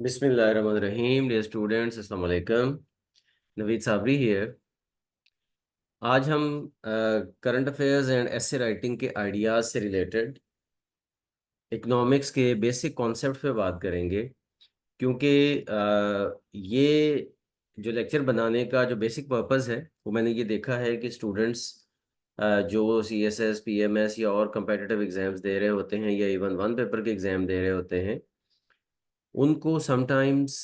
बिस्मिल्लाहिर्रहमानिर्रहीम। Dear students, अस्सलाम वालेकुम। नवीद साबरी हियर। आज हम current affairs and essay writing के आइडियाज़ से रिलेटेड इकोनॉमिक्स के बेसिक कॉन्सेप्ट पे बात करेंगे। क्योंकि ये जो लेक्चर बनाने का जो बेसिक पर्पस है वो मैंने ये देखा है कि स्टूडेंट्स जो CSS PMS या और competitive एग्जाम्स दे रहे होते हैं या इवन वन पेपर के एग्ज़ाम दे रहे होते हैं, उनको समटाइम्स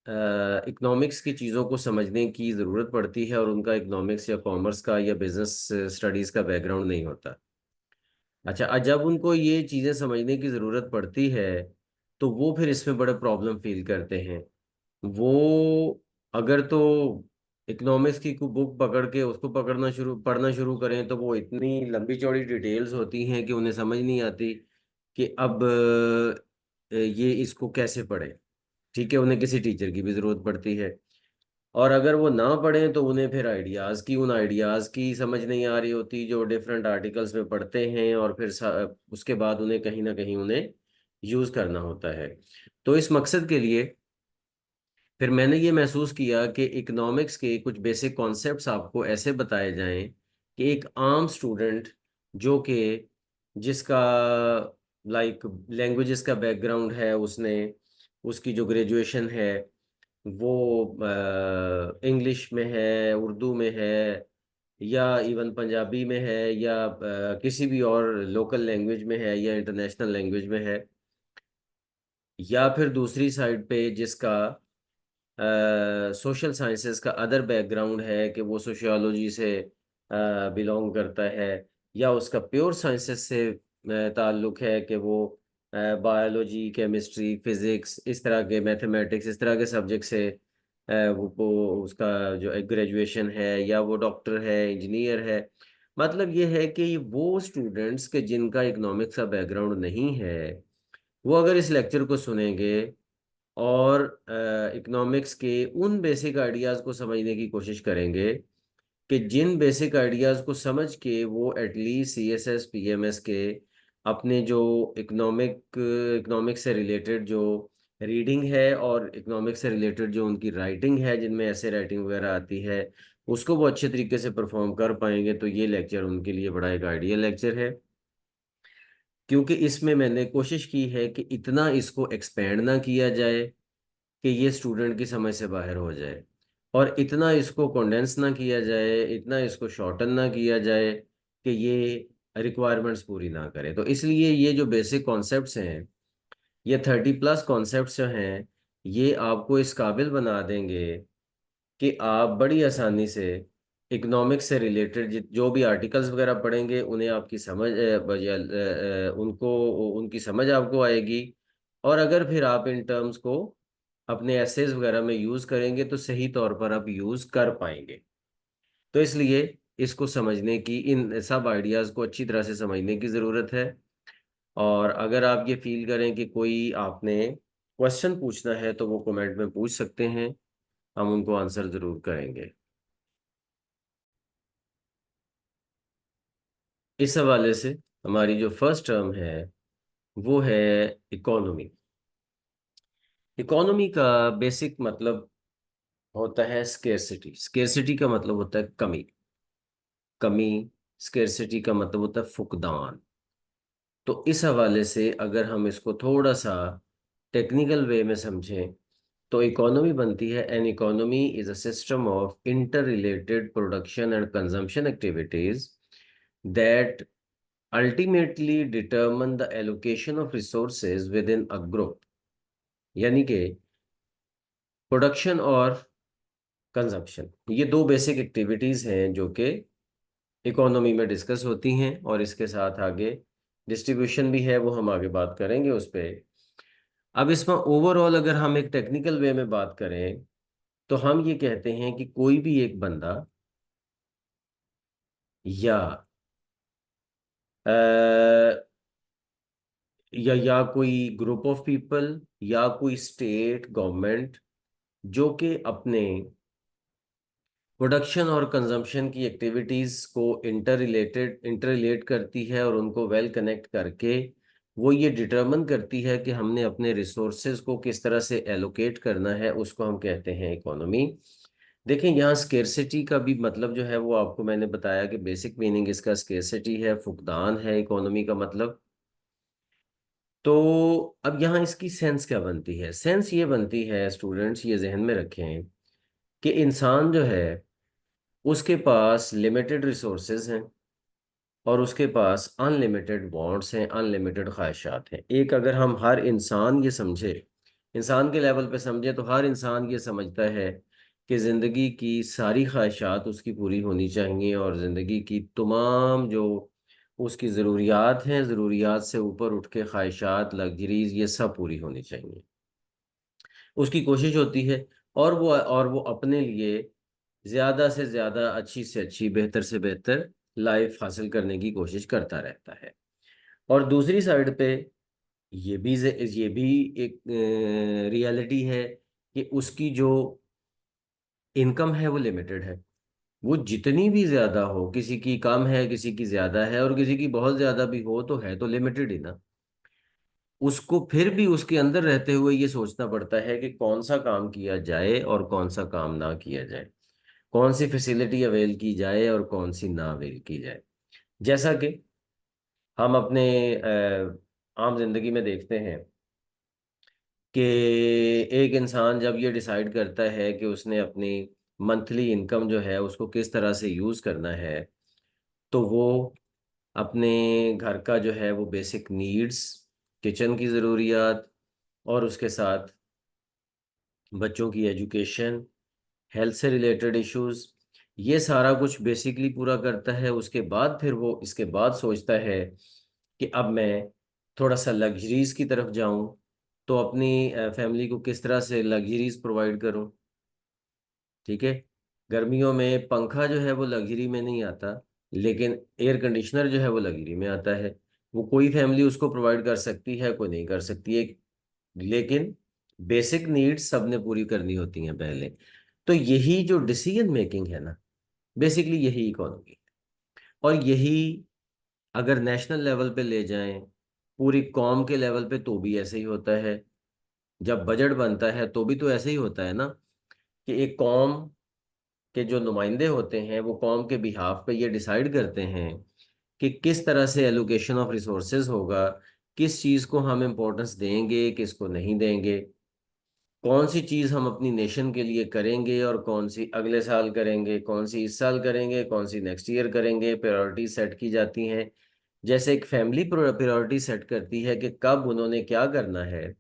इकोनॉमिक्स की चीज़ों को समझने की ज़रूरत पड़ती है और उनका इकोनॉमिक्स या कॉमर्स का या बिजनेस स्टडीज़ का बैकग्राउंड नहीं होता। अच्छा, जब उनको ये चीज़ें समझने की ज़रूरत पड़ती है तो वो फिर इसमें बड़ा प्रॉब्लम फील करते हैं। वो अगर तो इकोनॉमिक्स की कोई बुक पकड़ के उसको पढ़ना शुरू करें तो वो इतनी लंबी चौड़ी डिटेल्स होती हैं कि उन्हें समझ नहीं आती कि अब ये इसको कैसे पढ़ें। ठीक है, उन्हें किसी टीचर की भी ज़रूरत पड़ती है। और अगर वो ना पढ़ें तो उन्हें फिर उन आइडियाज़ की समझ नहीं आ रही होती जो डिफरेंट आर्टिकल्स में पढ़ते हैं, और फिर उसके बाद उन्हें कहीं ना कहीं उन्हें यूज़ करना होता है। तो इस मकसद के लिए फिर मैंने ये महसूस किया कि इकोनॉमिक्स के कुछ बेसिक कॉन्सेप्ट्स आपको ऐसे बताए जाएं कि एक आम स्टूडेंट जो कि जिसका लाइक लैंग्वेजेस का बैकग्राउंड है, उसने उसकी जो ग्रेजुएशन है वो इंग्लिश में है, उर्दू में है, या इवन पंजाबी में है, या किसी भी और लोकल लैंग्वेज में है, या इंटरनेशनल लैंग्वेज में है, या फिर दूसरी साइड पे जिसका सोशल साइंसेस का अदर बैकग्राउंड है कि वो सोशियोलॉजी से बिलोंग करता है, या उसका प्योर साइंसेस से ताल्लुक है कि वो बायोलॉजी, केमिस्ट्री, फिजिक्स, इस तरह के मैथमेटिक्स, इस तरह के सब्जेक्ट से वो उसका जो ग्रेजुएशन है, या वो डॉक्टर है, इंजीनियर है। मतलब ये है कि वो स्टूडेंट्स के जिनका इकोनॉमिक्स का बैकग्राउंड नहीं है, वो अगर इस लेक्चर को सुनेंगे और इकोनॉमिक्स के उन बेसिक आइडियाज़ को समझने की कोशिश करेंगे कि जिन बेसिक आइडियाज़ को समझ के वो एटलीस्ट CSS PMS के अपने जो इकोनॉमिक्स से रिलेटेड जो रीडिंग है और इकोनॉमिक्स से रिलेटेड जो उनकी राइटिंग है, जिनमें ऐसे राइटिंग वगैरह आती है, उसको वो अच्छे तरीके से परफॉर्म कर पाएंगे। तो ये लेक्चर उनके लिए बड़ा एक आइडियल लेक्चर है, क्योंकि इसमें मैंने कोशिश की है कि इतना इसको एक्सपेंड ना किया जाए कि ये स्टूडेंट की समझ से बाहर हो जाए, और इतना इसको कंडेंस ना किया जाए, इतना इसको शॉर्टन ना किया जाए कि ये रिक्वायरमेंट्स पूरी ना करे। तो इसलिए ये जो बेसिक कॉन्सेप्ट्स हैं, ये 30+ कॉन्सेप्ट्स जो हैं, ये आपको इस काबिल बना देंगे कि आप बड़ी आसानी से इकोनॉमिक्स से रिलेटेड जो भी आर्टिकल्स वगैरह पढ़ेंगे उन्हें आपकी समझ उनको उनकी समझ आपको आएगी। और अगर फिर आप इन टर्म्स को अपने एसेज वगैरह में यूज़ करेंगे तो सही तौर पर आप यूज़ कर पाएंगे। तो इसलिए इसको समझने की, इन सब आइडियाज़ को अच्छी तरह से समझने की ज़रूरत है। और अगर आप ये फील करें कि कोई आपने क्वेश्चन पूछना है तो वो कमेंट में पूछ सकते हैं, हम उनको आंसर ज़रूर करेंगे। इस हवाले से हमारी जो फर्स्ट टर्म है वो है इकोनॉमी। इकोनॉमी का बेसिक मतलब होता है स्केर्सिटी। स्केर्सिटी का मतलब होता है कमी। कमी, स्केर्सिटी का मतलब होता है फुकदान। तो इस हवाले से अगर हम इसको थोड़ा सा टेक्निकल वे में समझें तो इकोनॉमी बनती है, an economy is a system of inter related production and consumption activities that ultimately determine the allocation of resources with in a group. यानी कि प्रोडक्शन और कंजम्पशन, ये दो बेसिक एक्टिविटीज हैं जो कि इकोनॉमी में डिस्कस होती हैं, और इसके साथ आगे डिस्ट्रीब्यूशन भी है, वो हम आगे बात करेंगे उस पर। अब इसमें ओवरऑल अगर हम एक टेक्निकल वे में बात करें तो हम ये कहते हैं कि कोई भी एक बंदा या कोई ग्रुप ऑफ पीपल या कोई स्टेट गवर्नमेंट जो कि अपने प्रोडक्शन और कंजम्पशन की एक्टिविटीज को इंटर रिलेट करती है और उनको वेल कनेक्ट करके वो ये डिटरमिन करती है कि हमने अपने रिसोर्सेज को किस तरह से एलोकेट करना है, उसको हम कहते हैं इकोनॉमी। देखें, यहाँ स्केर्सिटी का भी मतलब जो है वो आपको मैंने बताया कि बेसिक मीनिंग इसका स्केर्सिटी है, फुकदान है इकोनॉमी का मतलब। तो अब यहाँ इसकी सेंस क्या बनती है? सेंस ये बनती है, स्टूडेंट्स ये जहन में रखें कि इंसान जो है उसके पास लिमिटेड रिसोर्सेज हैं और उसके पास अनलिमिटेड वांट्स हैं, अनलिमिटेड ख्वाहिशात हैं। एक अगर हम हर इंसान ये समझे, इंसान के लेवल पे समझे, तो हर इंसान ये समझता है कि ज़िंदगी की सारी ख्वाहिशात उसकी पूरी होनी चाहिए और ज़िंदगी की तमाम जो उसकी ज़रूरियात हैं, ज़रूरियात से ऊपर उठ के ख्वाहिशात, लग्जरीज, ये सब पूरी होनी चाहिए। उसकी कोशिश होती है और वो अपने लिए ज़्यादा से ज़्यादा, अच्छी से अच्छी, बेहतर से बेहतर लाइफ हासिल करने की कोशिश करता रहता है। और दूसरी साइड पे ये भी एक रियलिटी है कि उसकी जो इनकम है वो लिमिटेड है। वो जितनी भी ज़्यादा हो, किसी की कम है, किसी की ज़्यादा है, और किसी की बहुत ज़्यादा भी हो, तो है तो लिमिटेड ही ना। उसको फिर भी उसके अंदर रहते हुए ये सोचना पड़ता है कि कौन सा काम किया जाए और कौन सा काम ना किया जाए, कौन सी फैसिलिटी अवेल की जाए और कौन सी ना अवेल की जाए। जैसा कि हम अपने आम जिंदगी में देखते हैं कि एक इंसान जब ये डिसाइड करता है कि उसने अपनी मंथली इनकम जो है उसको किस तरह से यूज़ करना है, तो वो अपने घर का जो है वो बेसिक नीड्स, किचन की ज़रूरियात, और उसके साथ बच्चों की एजुकेशन, हेल्थ से रिलेटेड इश्यूज, ये सारा कुछ बेसिकली पूरा करता है। उसके बाद फिर वो इसके बाद सोचता है कि अब मैं थोड़ा सा लग्जरीज की तरफ जाऊं, तो अपनी फैमिली को किस तरह से लग्जरीज प्रोवाइड करूं। ठीक है, गर्मियों में पंखा जो है वो लग्जरी में नहीं आता, लेकिन एयर कंडीशनर जो है वो लग्जरी में आता है। वो कोई फैमिली उसको प्रोवाइड कर सकती है, कोई नहीं कर सकती है, लेकिन बेसिक नीड्स सबने पूरी करनी होती हैं पहले। तो यही जो डिसीजन मेकिंग है ना, बेसिकली यही इकोनॉमी है। और यही अगर नेशनल लेवल पे ले जाएं, पूरी कौम के लेवल पे, तो भी ऐसे ही होता है। जब बजट बनता है तो भी तो ऐसे ही होता है ना, कि एक कौम के जो नुमाइंदे होते हैं वो कौम के बिहाफ पे ये डिसाइड करते हैं कि किस तरह से एलोकेशन ऑफ रिसोर्सेज होगा, किस चीज़ को हम इम्पोर्टेंस देंगे, किसको नहीं देंगे, कौन सी चीज़ हम अपनी नेशन के लिए करेंगे और कौन सी अगले साल करेंगे, कौन सी इस साल करेंगे, कौन सी नेक्स्ट ईयर करेंगे। प्रायोरिटी सेट की जाती हैं। जैसे एक फैमिली प्रायोरिटी सेट करती है कि कब उन्होंने क्या करना है,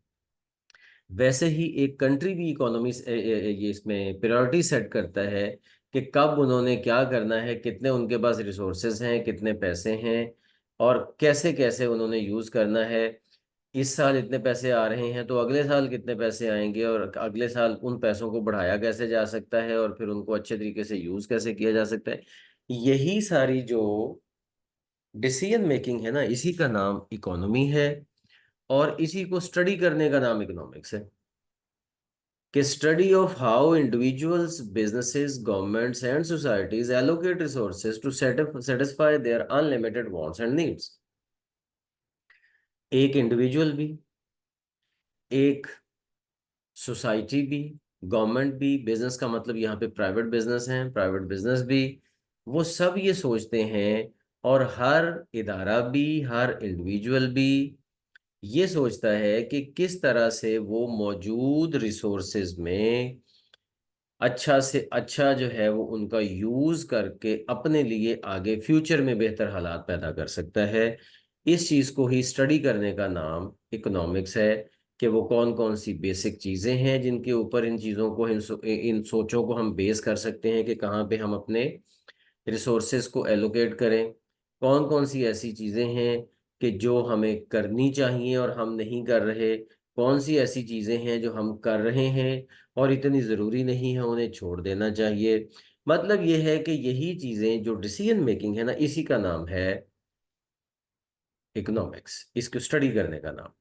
वैसे ही एक कंट्री भी इकोनॉमी ये इसमें प्रायोरिटी सेट करता है कि कब उन्होंने क्या करना है, कितने उनके पास रिसोर्सेज हैं, कितने पैसे हैं, और कैसे कैसे उन्होंने यूज़ करना है। इस साल इतने पैसे आ रहे हैं तो अगले साल कितने पैसे आएंगे, और अगले साल उन पैसों को बढ़ाया कैसे जा सकता है और फिर उनको अच्छे तरीके से यूज़ कैसे किया जा सकता है। यही सारी जो डिसीजन मेकिंग है ना, इसी का नाम इकोनॉमी है। और इसी को स्टडी करने का नाम इकोनॉमिक्स है, कि study of how individuals, businesses, governments and societies allocate resources to satisfy their unlimited wants and needs. एक इंडिविजुअल भी, एक सोसाइटी भी, गवर्नमेंट भी, बिजनेस का मतलब यहाँ पे प्राइवेट बिजनेस है, प्राइवेट बिजनेस भी, वो सब ये सोचते हैं, और हर इदारा भी, हर इंडिविजुअल भी ये सोचता है कि किस तरह से वो मौजूद रिसोर्सेज में अच्छा से अच्छा जो है वो उनका यूज करके अपने लिए आगे फ्यूचर में बेहतर हालात पैदा कर सकता है। इस चीज को ही स्टडी करने का नाम इकोनॉमिक्स है, कि वो कौन कौन सी बेसिक चीजें हैं जिनके ऊपर इन चीजों को, इन सोचों को हम बेस कर सकते हैं कि कहाँ पे हम अपने रिसोर्सेज को एलोकेट करें। कौन कौन सी ऐसी चीज़ें हैं कि जो हमें करनी चाहिए और हम नहीं कर रहे, कौन सी ऐसी चीज़ें हैं जो हम कर रहे हैं और इतनी ज़रूरी नहीं है, उन्हें छोड़ देना चाहिए। मतलब ये है कि यही चीज़ें जो डिसीजन मेकिंग है ना, इसी का नाम है इकोनॉमिक्स, इसको स्टडी करने का नाम।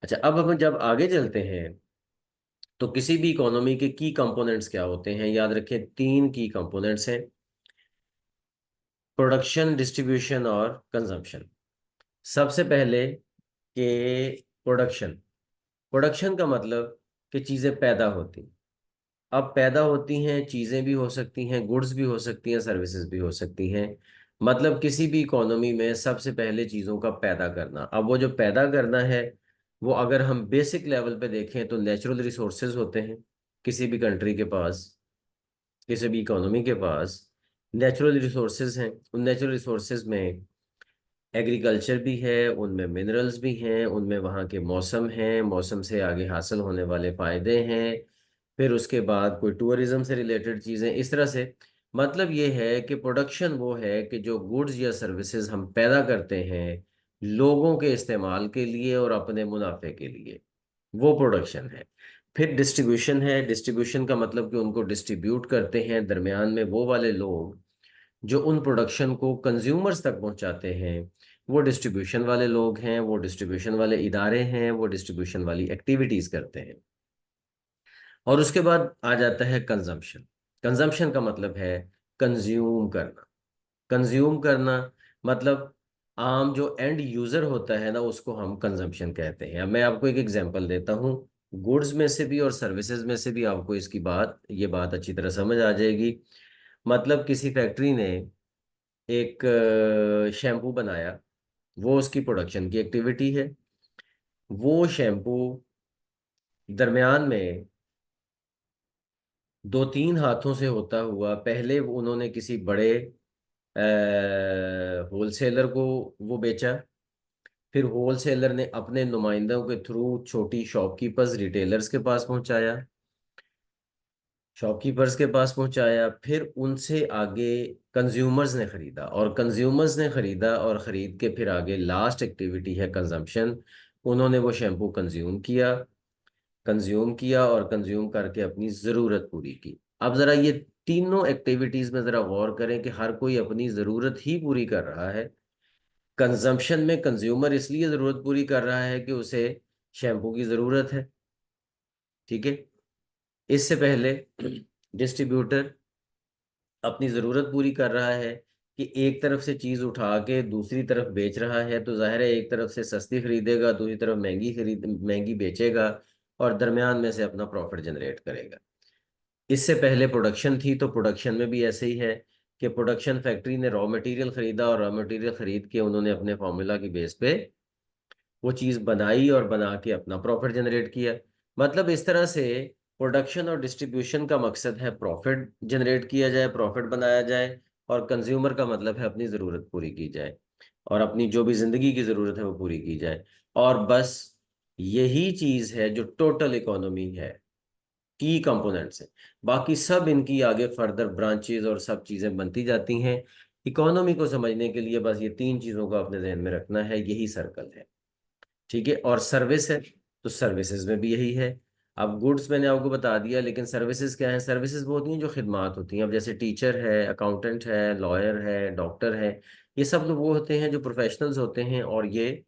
अच्छा, अब हम जब आगे चलते हैं, तो किसी भी इकोनॉमी के की कंपोनेंट्स क्या होते हैं? याद रखें, तीन की कंपोनेंट्स हैं: प्रोडक्शन, डिस्ट्रीब्यूशन और कंजम्पशन। सबसे पहले कि प्रोडक्शन, प्रोडक्शन का मतलब कि चीज़ें पैदा होती, अब पैदा होती हैं, चीज़ें भी हो सकती हैं, गुड्स भी हो सकती हैं, सर्विसेज भी हो सकती हैं। मतलब किसी भी इकोनॉमी में सबसे पहले चीज़ों का पैदा करना। अब वो जो पैदा करना है, वो अगर हम बेसिक लेवल पे देखें तो नेचुरल रिसोर्सेज होते हैं किसी भी कंट्री के पास, किसी भी इकोनॉमी के पास नेचुरल रिसोर्सेज हैं। उन नेचुरल रिसोर्सेज में एग्रीकल्चर भी है, उनमें मिनरल्स भी हैं, उनमें वहाँ के मौसम हैं, मौसम से आगे हासिल होने वाले फ़ायदे हैं, फिर उसके बाद कोई टूरिज्म से रिलेटेड चीज़ें, इस तरह से। मतलब ये है कि प्रोडक्शन वो है कि जो गुड्स या सर्विसेज हम पैदा करते हैं लोगों के इस्तेमाल के लिए और अपने मुनाफे के लिए, वो प्रोडक्शन है। फिर डिस्ट्रीब्यूशन है, डिस्ट्रीब्यूशन का मतलब कि उनको डिस्ट्रीब्यूट करते हैं दरमियान में वो वाले लोग जो उन प्रोडक्शन को कंज्यूमर्स तक पहुंचाते हैं, वो डिस्ट्रीब्यूशन वाले लोग हैं, वो डिस्ट्रीब्यूशन वाले इदारे हैं, वो डिस्ट्रीब्यूशन वाली एक्टिविटीज करते हैं। और उसके बाद आ जाता है कंजम्पशन। कंजम्पशन का मतलब है कंज्यूम करना। कंज्यूम करना मतलब आम जो एंड यूजर होता है ना, उसको हम कंजम्पशन कहते हैं। अब मैं आपको एक एग्जांपल देता हूँ, गुड्स में से भी और सर्विसेज में से भी आपको इसकी ये बात अच्छी तरह समझ आ जाएगी। मतलब किसी फैक्ट्री ने एक शैम्पू बनाया, वो उसकी प्रोडक्शन की एक्टिविटी है। वो शैम्पू दरमियान में दो तीन हाथों से होता हुआ, पहले उन्होंने किसी बड़े होलसेलर को वो बेचा, फिर होलसेलर ने अपने नुमाइंदों के थ्रू छोटी शॉपकीपर्स रिटेलर्स के पास पहुंचाया, शॉपकीपर्स के पास पहुंचाया, फिर उनसे आगे कंज्यूमर्स ने खरीदा, और कंज्यूमर्स ने खरीदा और खरीद के फिर आगे लास्ट एक्टिविटी है कंजम्पशन। उन्होंने वो शैम्पू कंज्यूम किया और कंज्यूम करके अपनी ज़रूरत पूरी की। अब ज़रा ये तीनों एक्टिविटीज़ में ज़रा गौर करें कि हर कोई अपनी ज़रूरत ही पूरी कर रहा है। कंजम्पशन में कंज्यूमर इसलिए ज़रूरत पूरी कर रहा है कि उसे शैम्पू की ज़रूरत है, ठीक है। इससे पहले डिस्ट्रीब्यूटर अपनी ज़रूरत पूरी कर रहा है कि एक तरफ से चीज़ उठा के दूसरी तरफ बेच रहा है, तो जाहिर है एक तरफ से सस्ती खरीदेगा, दूसरी तरफ महंगी बेचेगा, और दरमियान में से अपना प्रॉफिट जनरेट करेगा। इससे पहले प्रोडक्शन थी, तो प्रोडक्शन में भी ऐसे ही है कि प्रोडक्शन फैक्ट्री ने रॉ मटेरियल खरीदा और रॉ मटेरियल खरीद के उन्होंने अपने फार्मूला की बेस पे वो चीज़ बनाई और बना के अपना प्रॉफिट जनरेट किया। मतलब इस तरह से प्रोडक्शन और डिस्ट्रीब्यूशन का मकसद है प्रॉफिट जनरेट किया जाए, प्रॉफिट बनाया जाए, और कंज्यूमर का मतलब है अपनी ज़रूरत पूरी की जाए और अपनी जो भी ज़िंदगी की ज़रूरत है वो पूरी की जाए। और बस यही चीज़ है जो टोटल इकोनॉमी है, की कंपोनेंट्स हैं। बाकी सब इनकी आगे फर्दर ब्रांचेज और सब चीज़ें बनती जाती हैं। इकोनॉमी को समझने के लिए बस ये तीन चीज़ों को अपने जहन में रखना है, यही सर्कल है, ठीक है। और सर्विस है, तो सर्विसेज में भी यही है। अब गुड्स मैंने आपको बता दिया, लेकिन सर्विसेज क्या है? सर्विसेज वो होती हैं जो खिदमात होती हैं। अब जैसे टीचर है, अकाउंटेंट है, लॉयर है, डॉक्टर है, ये सब लोग वो होते हैं जो प्रोफेशनल्स होते हैं और ये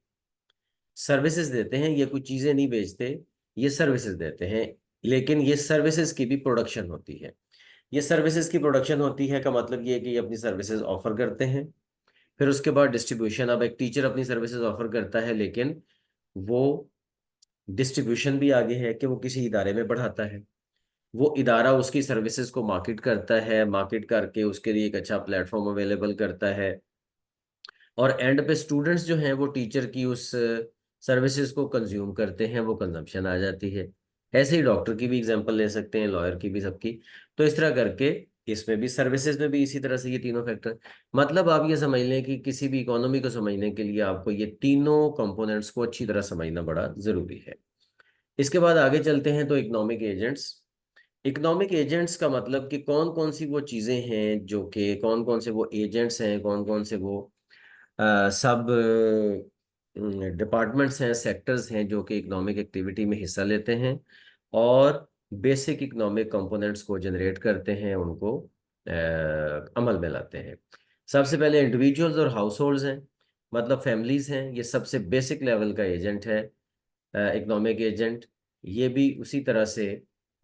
सर्विसेज देते हैं। ये कुछ चीज़ें नहीं बेचते, ये सर्विसेज देते हैं। लेकिन ये सर्विसेज की भी प्रोडक्शन होती है। ये सर्विसेज की प्रोडक्शन होती है का मतलब ये है कि ये अपनी सर्विसेज ऑफर करते हैं। फिर उसके बाद डिस्ट्रीब्यूशन। अब एक टीचर अपनी सर्विसेज ऑफर करता है, लेकिन वो डिस्ट्रीब्यूशन भी आगे है कि वो किसी इदारे में बढ़ाता है, वो इदारा उसकी सर्विसेज को मार्केट करता है, मार्केट करके उसके लिए एक अच्छा प्लेटफॉर्म अवेलेबल करता है, और एंड पे स्टूडेंट्स जो हैं वो टीचर की उस सर्विसेज को कंज्यूम करते हैं, वो कंजम्पशन आ जाती है। ऐसे ही डॉक्टर की भी एग्जांपल ले सकते हैं, लॉयर की भी, सबकी। तो इस तरह करके इसमें भी सर्विसेज में भी इसी तरह से ये तीनों फैक्टर। मतलब आप ये समझ लें कि किसी भी इकोनॉमी को समझने के लिए आपको ये तीनों कंपोनेंट्स को अच्छी तरह समझना बड़ा ज़रूरी है। इसके बाद आगे चलते हैं तो इकोनॉमिक एजेंट्स। इकोनॉमिक एजेंट्स का मतलब कि कौन कौन सी वो चीज़ें हैं जो कि, कौन कौन से वो एजेंट्स हैं, कौन कौन से वो सब डिपार्टमेंट्स हैं, सेक्टर्स हैं जो कि इकोनॉमिक एक्टिविटी में हिस्सा लेते हैं और बेसिक इकोनॉमिक कंपोनेंट्स को जनरेट करते हैं, उनको अमल में लाते हैं। सबसे पहले इंडिविजुअल्स और हाउस होल्ड्स हैं, मतलब फैमिलीज हैं। ये सबसे बेसिक लेवल का एजेंट है, इकोनॉमिक एजेंट। ये भी उसी तरह से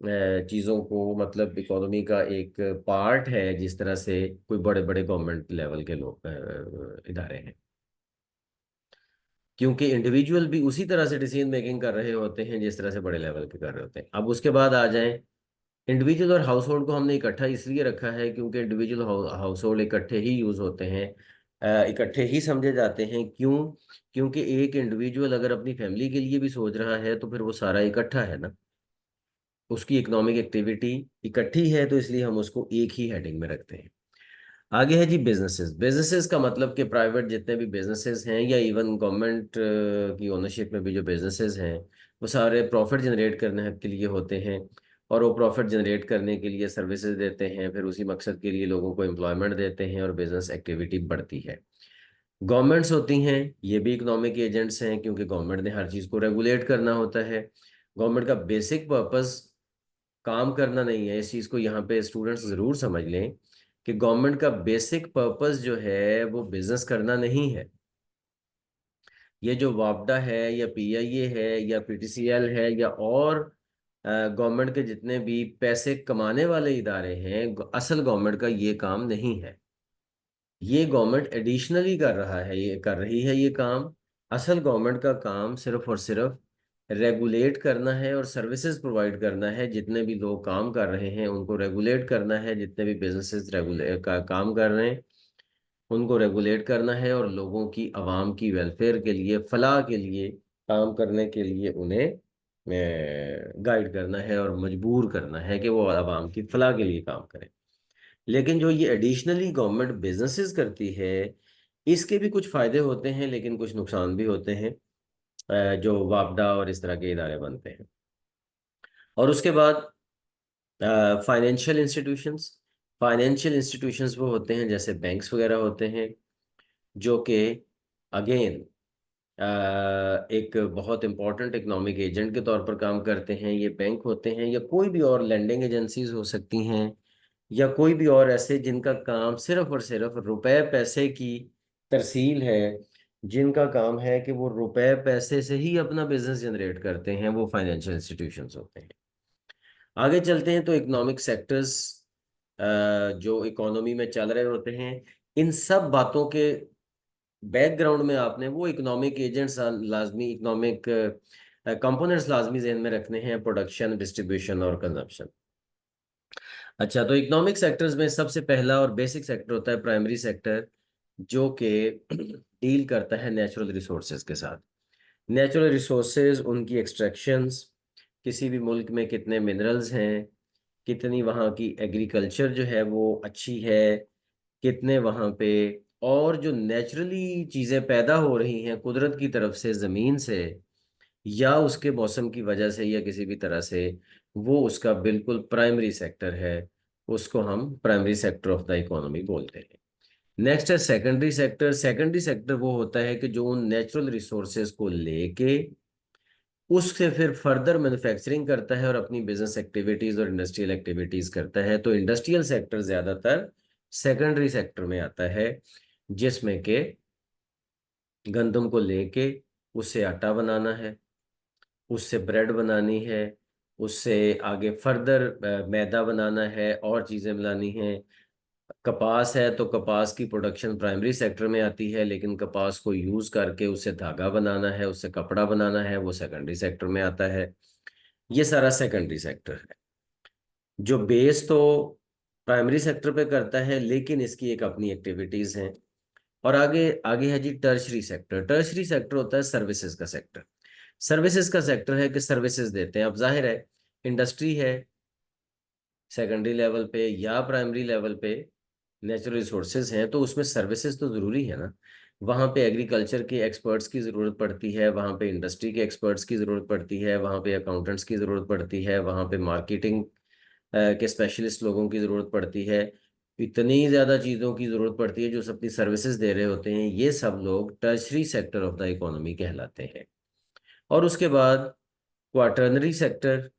चीज़ों को, मतलब इकोनॉमी का एक पार्ट है, जिस तरह से कोई बड़े बड़े गवर्नमेंट लेवल के लोग इदारे हैं। क्योंकि इंडिविजुअल भी उसी तरह से डिसीजन मेकिंग कर रहे होते हैं जिस तरह से बड़े लेवल पे कर रहे होते हैं। अब उसके बाद आ जाएं, इंडिविजुअल और हाउस होल्ड को हमने इकट्ठा इसलिए रखा है क्योंकि इंडिविजुअल हाउस होल्ड इकट्ठे ही यूज होते हैं, इकट्ठे ही समझे जाते हैं। क्यों? क्योंकि एक इंडिविजुअल अगर अपनी फैमिली के लिए भी सोच रहा है तो फिर वो सारा इकट्ठा है ना, उसकी इकोनॉमिक एक्टिविटी इकट्ठी है, तो इसलिए हम उसको एक ही हेडिंग में रखते हैं। आगे है जी बिजनेसेस। बिजनेसेस का मतलब कि प्राइवेट जितने भी बिजनेसेस हैं या इवन गवर्नमेंट की ओनरशिप में भी जो बिजनेसेस हैं, वो सारे प्रॉफिट जनरेट करने के लिए होते हैं। और वो प्रॉफिट जनरेट करने के लिए सर्विसेज देते हैं, फिर उसी मकसद के लिए लोगों को एम्प्लॉयमेंट देते हैं और बिजनेस एक्टिविटी बढ़ती है। गवर्नमेंट्स होती हैं, ये भी इकोनॉमिक एजेंट्स हैं क्योंकि गवर्नमेंट ने हर चीज़ को रेगुलेट करना होता है। गवर्नमेंट का बेसिक पर्पस काम करना नहीं है, इस चीज़ को यहाँ पे स्टूडेंट्स ज़रूर समझ लें कि गवर्नमेंट का बेसिक पर्पस जो है वो बिजनेस करना नहीं है। ये जो वापडा है या पीआईए है या पीटीसीएल है या और गवर्नमेंट के जितने भी पैसे कमाने वाले इदारे हैं, असल गवर्नमेंट का ये काम नहीं है। ये गवर्नमेंट एडिशनली कर रहा है, ये कर रही है ये काम। असल गवर्नमेंट का काम सिर्फ और सिर्फ रेगुलेट करना है और सर्विसेज प्रोवाइड करना है। जितने भी लोग काम कर रहे हैं उनको रेगुलेट करना है, जितने भी बिजनेसेस रेगुलेट का काम कर रहे हैं उनको रेगुलेट करना है, और लोगों की आवाम की वेलफेयर के लिए, फलाह के लिए काम करने के लिए उन्हें गाइड करना है और मजबूर करना है कि वो आवाम की फलाह के लिए काम करें। लेकिन जो ये एडिशनली गवर्नमेंट बिजनेसेस करती है, इसके भी कुछ फायदे होते हैं लेकिन कुछ नुकसान भी होते हैं, जो वापडा और इस तरह के इदारे बनते हैं। और उसके बाद फाइनेंशियल इंस्टीट्यूशंस। फाइनेंशियल इंस्टीट्यूशंस वो होते हैं जैसे बैंक्स वगैरह होते हैं, जो कि अगेन एक बहुत इंपॉर्टेंट इकोनॉमिक एजेंट के तौर पर काम करते हैं। ये बैंक होते हैं या कोई भी और लेंडिंग एजेंसीज हो सकती हैं, या कोई भी और ऐसे जिनका काम सिर्फ और सिर्फ रुपए पैसे की तरसील है, जिनका काम है कि वो रुपए पैसे से ही अपना बिजनेस जनरेट करते हैं, वो फाइनेंशियल इंस्टीट्यूशंस होते हैं। आगे चलते हैं तो इकोनॉमिक सेक्टर्स जो इकोनॉमी में चल रहे होते हैं, इन सब बातों के बैकग्राउंड में आपने वो इकोनॉमिक एजेंट्स लाजमी, इकोनॉमिक कंपोनेंट्स लाजमी जहन में रखने हैं: प्रोडक्शन, डिस्ट्रीब्यूशन और कंजप्शन। अच्छा, तो इकोनॉमिक सेक्टर्स में सबसे पहला और बेसिक सेक्टर होता है प्राइमरी सेक्टर, जो कि डील करता है नेचुरल रिसोर्सेज के साथ। नेचुरल रिसोर्सेज, उनकी एक्सट्रैक्शंस, किसी भी मुल्क में कितने मिनरल्स हैं, कितनी वहाँ की एग्रीकल्चर जो है वो अच्छी है, कितने वहाँ पे और जो नेचुरली चीज़ें पैदा हो रही हैं कुदरत की तरफ से ज़मीन से, या उसके मौसम की वजह से या किसी भी तरह से, वो उसका बिल्कुल प्राइमरी सेक्टर है। उसको हम primary sector of the economy बोलते हैं। नेक्स्ट है सेकेंडरी सेक्टर। सेकेंडरी सेक्टर वो होता है कि जो उन नेचुरल रिसोर्सेज को लेके उससे फिर फर्दर मैन्युफैक्चरिंग करता है और अपनी बिजनेस एक्टिविटीज और इंडस्ट्रियल एक्टिविटीज करता है। तो इंडस्ट्रियल सेक्टर ज्यादातर सेकेंडरी सेक्टर में आता है, जिसमें के गंदम को लेके उससे आटा बनाना है, उससे ब्रेड बनानी है, उससे आगे फर्दर मैदा बनाना है और चीज़ें बनानी हैं। कपास है तो कपास की प्रोडक्शन प्राइमरी सेक्टर में आती है, लेकिन कपास को यूज़ करके उससे धागा बनाना है, उससे कपड़ा बनाना है, वो सेकेंडरी सेक्टर में आता है। ये सारा सेकेंडरी सेक्टर है, जो बेस तो प्राइमरी सेक्टर पे करता है लेकिन इसकी एक अपनी एक्टिविटीज़ हैं। और आगे आगे है जी टर्शरी सेक्टर। टर्शरी सेक्टर होता है सर्विसेज का सेक्टर। सर्विसेज का सेक्टर है कि सर्विसेज देते हैं। अब जाहिर है, इंडस्ट्री है सेकेंडरी लेवल पे या प्राइमरी लेवल पे, नेचुरल रिसोर्सेज हैं तो उसमें सर्विसेज तो ज़रूरी है ना। वहाँ पे एग्रीकल्चर के एक्सपर्ट्स की ज़रूरत पड़ती है, वहाँ पे इंडस्ट्री के एक्सपर्ट्स की ज़रूरत पड़ती है, वहाँ पे अकाउंटेंट्स की ज़रूरत पड़ती है, वहाँ पे मार्केटिंग के स्पेशलिस्ट लोगों की ज़रूरत पड़ती है। इतनी ज़्यादा चीज़ों की ज़रूरत पड़ती है जो अपनी सर्विसेज दे रहे होते हैं। ये सब लोग tertiary sector of the economy कहलाते हैं। और उसके बाद quaternary sector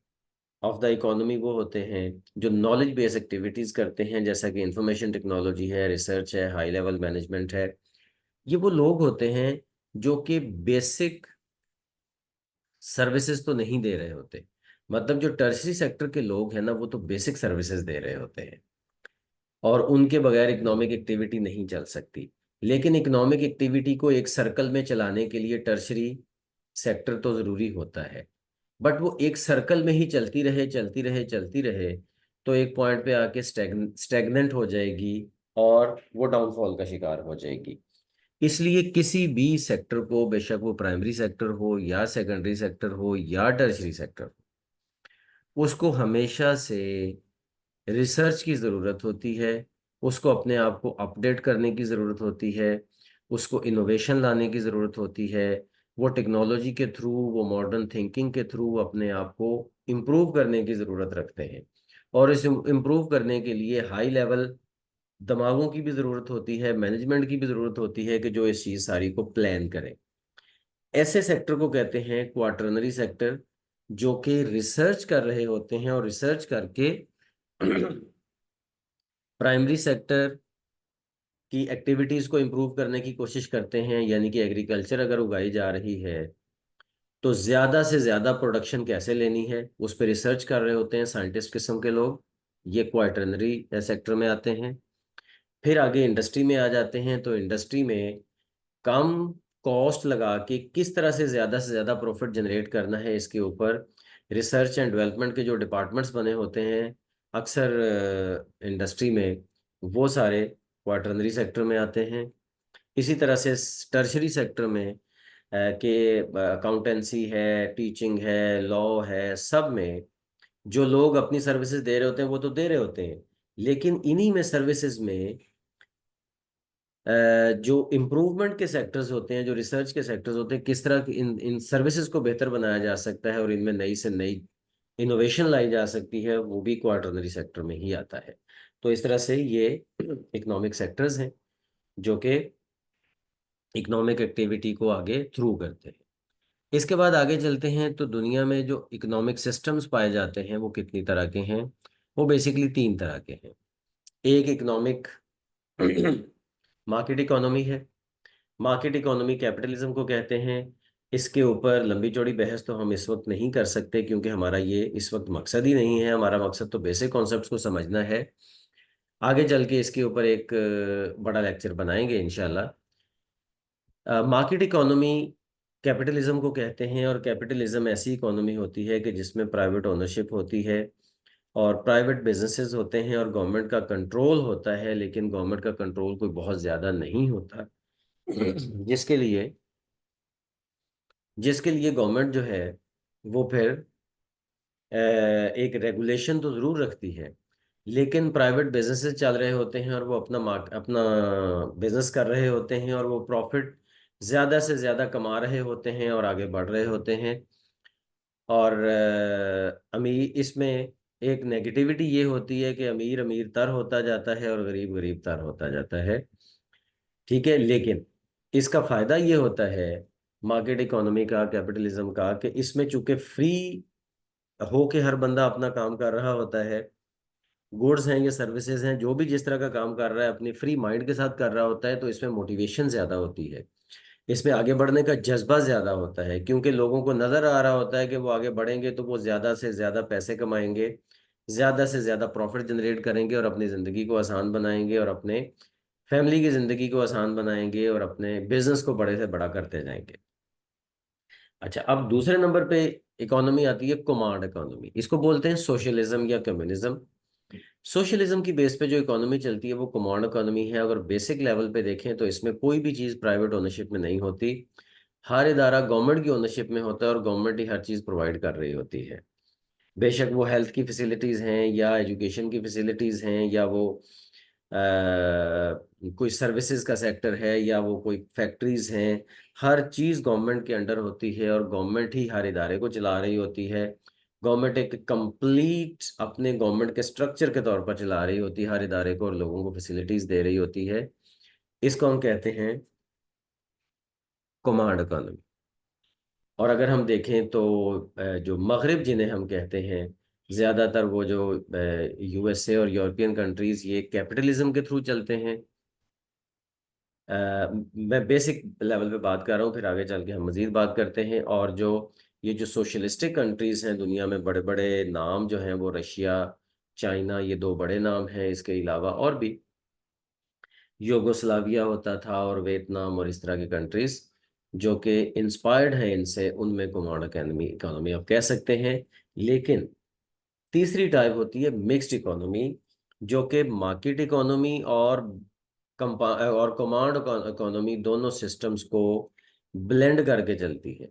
of the economy वो होते हैं जो नॉलेज बेस्ड एक्टिविटीज़ करते हैं, जैसा कि इंफॉर्मेशन टेक्नोलॉजी है, रिसर्च है, हाई लेवल मैनेजमेंट है। ये वो लोग होते हैं जो कि बेसिक सर्विसेज तो नहीं दे रहे होते। मतलब जो टर्शरी सेक्टर के लोग हैं ना, वो तो बेसिक सर्विसेज दे रहे होते हैं और उनके बगैर इकोनॉमिक एक्टिविटी नहीं चल सकती। लेकिन इकोनॉमिक एक्टिविटी को एक सर्कल में चलाने के लिए टर्शरी सेक्टर तो जरूरी होता है। बट वो एक सर्कल में ही चलती रहे चलती रहे चलती रहे तो एक पॉइंट पे आके स्टेगनेंट हो जाएगी और वो डाउनफॉल का शिकार हो जाएगी। इसलिए किसी भी सेक्टर को, बेशक वो प्राइमरी सेक्टर हो या सेकेंडरी सेक्टर हो या टर्शरी सेक्टर हो, उसको हमेशा से रिसर्च की ज़रूरत होती है। उसको अपने आप को अपडेट करने की ज़रूरत होती है। उसको इनोवेशन लाने की ज़रूरत होती है। वो टेक्नोलॉजी के थ्रू, वो मॉडर्न थिंकिंग के थ्रू अपने आप को इम्प्रूव करने की ज़रूरत रखते हैं। और इस इम्प्रूव करने के लिए हाई लेवल दिमागों की भी ज़रूरत होती है, मैनेजमेंट की भी ज़रूरत होती है कि जो इस चीज़ सारी को प्लान करें। ऐसे सेक्टर को कहते हैं क्वाटरनरी सेक्टर, जो कि रिसर्च कर रहे होते हैं और रिसर्च करके प्राइमरी सेक्टर की एक्टिविटीज को इम्प्रूव करने की कोशिश करते हैं। यानी कि एग्रीकल्चर अगर उगाई जा रही है तो ज्यादा से ज्यादा प्रोडक्शन कैसे लेनी है, उस पर रिसर्च कर रहे होते हैं साइंटिस्ट किस्म के लोग। ये क्वाटरनरी सेक्टर में आते हैं। फिर आगे इंडस्ट्री में आ जाते हैं, तो इंडस्ट्री में कम कॉस्ट लगा के किस तरह से ज्यादा प्रॉफिट जनरेट करना है, इसके ऊपर रिसर्च एंड डेवलपमेंट के जो डिपार्टमेंट्स बने होते हैं अक्सर इंडस्ट्री में, वो सारे क्वाटरनरी सेक्टर में आते हैं। इसी तरह से टर्शरी सेक्टर में के अकाउंटेंसी है, टीचिंग है, लॉ है, सब में जो लोग अपनी सर्विसेज दे रहे होते हैं वो तो दे रहे होते हैं, लेकिन इन्हीं में सर्विसेज में जो इम्प्रूवमेंट के सेक्टर्स होते हैं, जो रिसर्च के सेक्टर्स होते हैं, किस तरह की इन इन सर्विसेज को बेहतर बनाया जा सकता है और इनमें नई से नई इनोवेशन लाई जा सकती है, वो भी क्वाटरनरी सेक्टर में ही आता है। तो इस तरह से ये इकोनॉमिक सेक्टर्स हैं जो कि इकोनॉमिक एक्टिविटी को आगे थ्रू करते हैं। इसके बाद आगे चलते हैं तो दुनिया में जो इकोनॉमिक सिस्टम्स पाए जाते हैं वो कितनी तरह के हैं। वो बेसिकली तीन तरह के हैं। एक इकोनॉमिक मार्केट इकोनॉमी है। मार्केट इकोनॉमी कैपिटलिज्म को कहते हैं। इसके ऊपर लंबी चौड़ी बहस तो हम इस वक्त नहीं कर सकते, क्योंकि हमारा ये इस वक्त मकसद ही नहीं है। हमारा मकसद तो बेसिक कॉन्सेप्ट्स को समझना है। आगे चल के इसके ऊपर एक बड़ा लेक्चर बनाएंगे इंशाल्लाह। मार्केट इकोनॉमी कैपिटलिज्म को कहते हैं, और कैपिटलिज्म ऐसी इकोनॉमी होती है कि जिसमें प्राइवेट ओनरशिप होती है और प्राइवेट बिजनेसेस होते हैं और गवर्नमेंट का कंट्रोल होता है, लेकिन गवर्नमेंट का कंट्रोल कोई बहुत ज़्यादा नहीं होता। जिसके लिए जिसके लिए गवर्नमेंट जो है वो फिर एक रेगुलेशन तो ज़रूर रखती है, लेकिन प्राइवेट बिजनेसेस चल रहे होते हैं और वो अपना बिजनेस कर रहे होते हैं और वो प्रॉफिट ज़्यादा से ज़्यादा कमा रहे होते हैं और आगे बढ़ रहे होते हैं। और अमीर इसमें एक नेगेटिविटी ये होती है कि अमीर अमीर तर होता जाता है और गरीब गरीब तर होता जाता है। ठीक है, लेकिन इसका फायदा ये होता है मार्केट इकोनॉमी का, कैपिटलिज्म का, कि इसमें चूंकि फ्री हो के हर बंदा अपना काम कर रहा होता है, गुड्स हैं या सर्विसेज हैं, जो भी जिस तरह का काम कर रहा है अपनी फ्री माइंड के साथ कर रहा होता है, तो इसमें मोटिवेशन ज्यादा होती है। इसमें आगे बढ़ने का जज्बा ज्यादा होता है, क्योंकि लोगों को नजर आ रहा होता है कि वो आगे बढ़ेंगे तो वो ज्यादा से ज्यादा पैसे कमाएंगे, ज्यादा से ज्यादा प्रॉफिट जनरेट करेंगे और अपनी जिंदगी को आसान बनाएंगे और अपने फैमिली की जिंदगी को आसान बनाएंगे और अपने बिजनेस को बड़े से बड़ा करते जाएंगे। अच्छा, अब दूसरे नंबर पे इकोनॉमी आती है कमांड इकोनॉमी। इसको बोलते हैं सोशलिज्म या कम्युनिज्म। सोशलिज्म की बेस पे जो इकोनॉमी चलती है वो कमांड इकोनॉमी है। अगर बेसिक लेवल पे देखें तो इसमें कोई भी चीज़ प्राइवेट ओनरशिप में नहीं होती। हर इदारा गवर्नमेंट की ओनरशिप में होता है और गवर्नमेंट ही हर चीज़ प्रोवाइड कर रही होती है। बेशक वो हेल्थ की फैसिलिटीज़ हैं या एजुकेशन की फैसिलिटीज़ हैं या वो कोई सर्विसेज का सेक्टर है या वो कोई फैक्ट्रीज हैं। हर चीज़ गवर्नमेंट के अंडर होती है और गवर्नमेंट ही हर इदारे को चला रही होती है। गवर्नमेंट एक कंप्लीट अपने गवर्नमेंट के स्ट्रक्चर के तौर पर चला रही होती है हर इदारे को, और लोगों को फैसिलिटीज़ दे रही होती है। इसको हम कहते हैं कमांड इकोनॉमी। और अगर हम देखें तो जो मगरिब जिन्हें हम कहते हैं, ज़्यादातर वो जो यूएसए और यूरोपियन कंट्रीज़, ये कैपिटलिज्म के थ्रू चलते हैं। मैं बेसिक लेवल पे बात कर रहा हूँ, फिर आगे चल के हम मज़ीद बात करते हैं। और जो ये जो सोशलिस्टिक कंट्रीज़ हैं दुनिया में, बड़े बड़े नाम जो हैं वो रशिया, चाइना, ये दो बड़े नाम हैं। इसके अलावा और भी योगोस्लाविया होता था और वियतनाम और इस तरह की कंट्रीज जो कि इंस्पायर्ड हैं इनसे, उनमें कमांड इकोनॉमी इकोनॉमी आप कह सकते हैं। लेकिन तीसरी टाइप होती है मिक्स्ड इकोनॉमी, जो कि मार्केट इकोनॉमी और कमांड इकोनॉमी दोनों सिस्टम्स को ब्लेंड करके चलती है।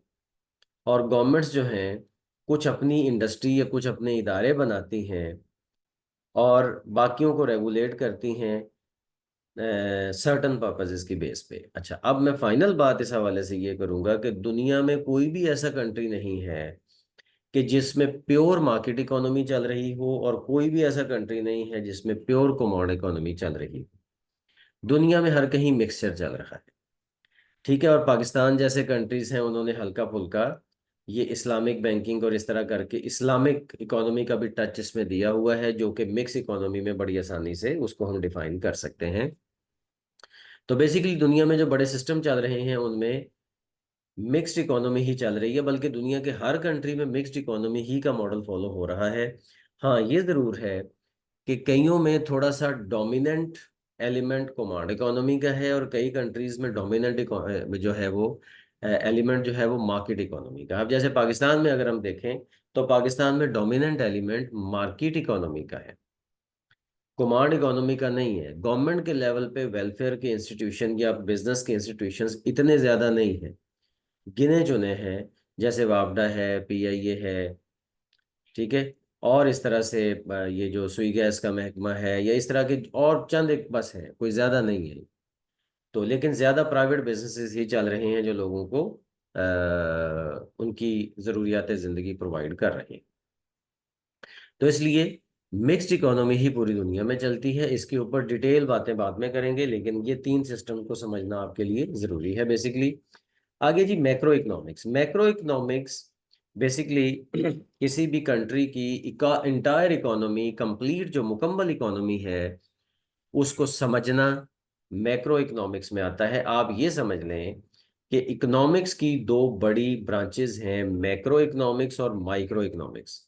और गवर्नमेंट्स जो हैं कुछ अपनी इंडस्ट्री या कुछ अपने इदारे बनाती हैं और बाकियों को रेगुलेट करती हैं सर्टन पर्पसेस की बेस पे। अच्छा, अब मैं फाइनल बात इस हवाले से ये करूंगा कि दुनिया में कोई भी ऐसा कंट्री नहीं है कि जिसमें प्योर मार्केट इकोनॉमी चल रही हो, और कोई भी ऐसा कंट्री नहीं है जिसमें प्योर कमोड इकोनॉमी चल रही हो। दुनिया में हर कहीं मिक्सचर चल रहा है। ठीक है, और पाकिस्तान जैसे कंट्रीज हैं उन्होंने हल्का फुल्का ये इस्लामिक बैंकिंग और इस तरह करके इस्लामिक इकोनॉमी का भी टच इसमें दिया हुआ है, जो कि मिक्स इकोनॉमी में बड़ी आसानी से उसको हम डिफाइन कर सकते हैं। तो बेसिकली दुनिया में जो बड़े सिस्टम चल रहे हैं उनमें मिक्स्ड इकोनॉमी ही चल रही है, बल्कि दुनिया के हर कंट्री में मिक्स्ड इकोनॉमी ही का मॉडल फॉलो हो रहा है। हाँ, ये ज़रूर है कि कईयों में थोड़ा सा डोमिनेंट एलिमेंट कमांड इकोनॉमी का है, और कई कंट्रीज में डोमिनेंट जो है वो एलिमेंट जो है वो मार्केट इकोनॉमी का। अब जैसे पाकिस्तान में अगर हम देखें तो पाकिस्तान में डोमिनेंट एलिमेंट मार्केट इकोनॉमी का है, कमांड इकोनॉमी का नहीं है। गवर्नमेंट के लेवल पे वेलफेयर के इंस्टीट्यूशन या बिजनेस के इंस्टीट्यूशंस इतने ज़्यादा नहीं हैं, गिने चुने हैं, जैसे वापडा है, पीआईए है, ठीक है, और इस तरह से ये जो सुई गैस का महकमा है, या इस तरह के और चंद एक बस है, कोई ज़्यादा नहीं है। तो लेकिन ज़्यादा प्राइवेट बिजनेसेस ही चल रहे हैं जो लोगों को उनकी ज़रूरियात ज़िंदगी प्रोवाइड कर रहे हैं। तो इसलिए मिक्स्ड इकोनॉमी ही पूरी दुनिया में चलती है। इसके ऊपर डिटेल बातें बाद में करेंगे, लेकिन ये तीन सिस्टम को समझना आपके लिए ज़रूरी है बेसिकली। आगे जी, macro economics. Macro economics basically किसी भी कंट्री की इंटायर इकोनॉमी, कंप्लीट जो मुकम्मल इकोनॉमी है, उसको समझना मैक्रो इकोनॉमिक्स में आता है। आप ये समझ लें कि इकोनॉमिक्स की दो बड़ी ब्रांचेस हैं, मैक्रो इकोनॉमिक्स और माइक्रो इकोनॉमिक्स।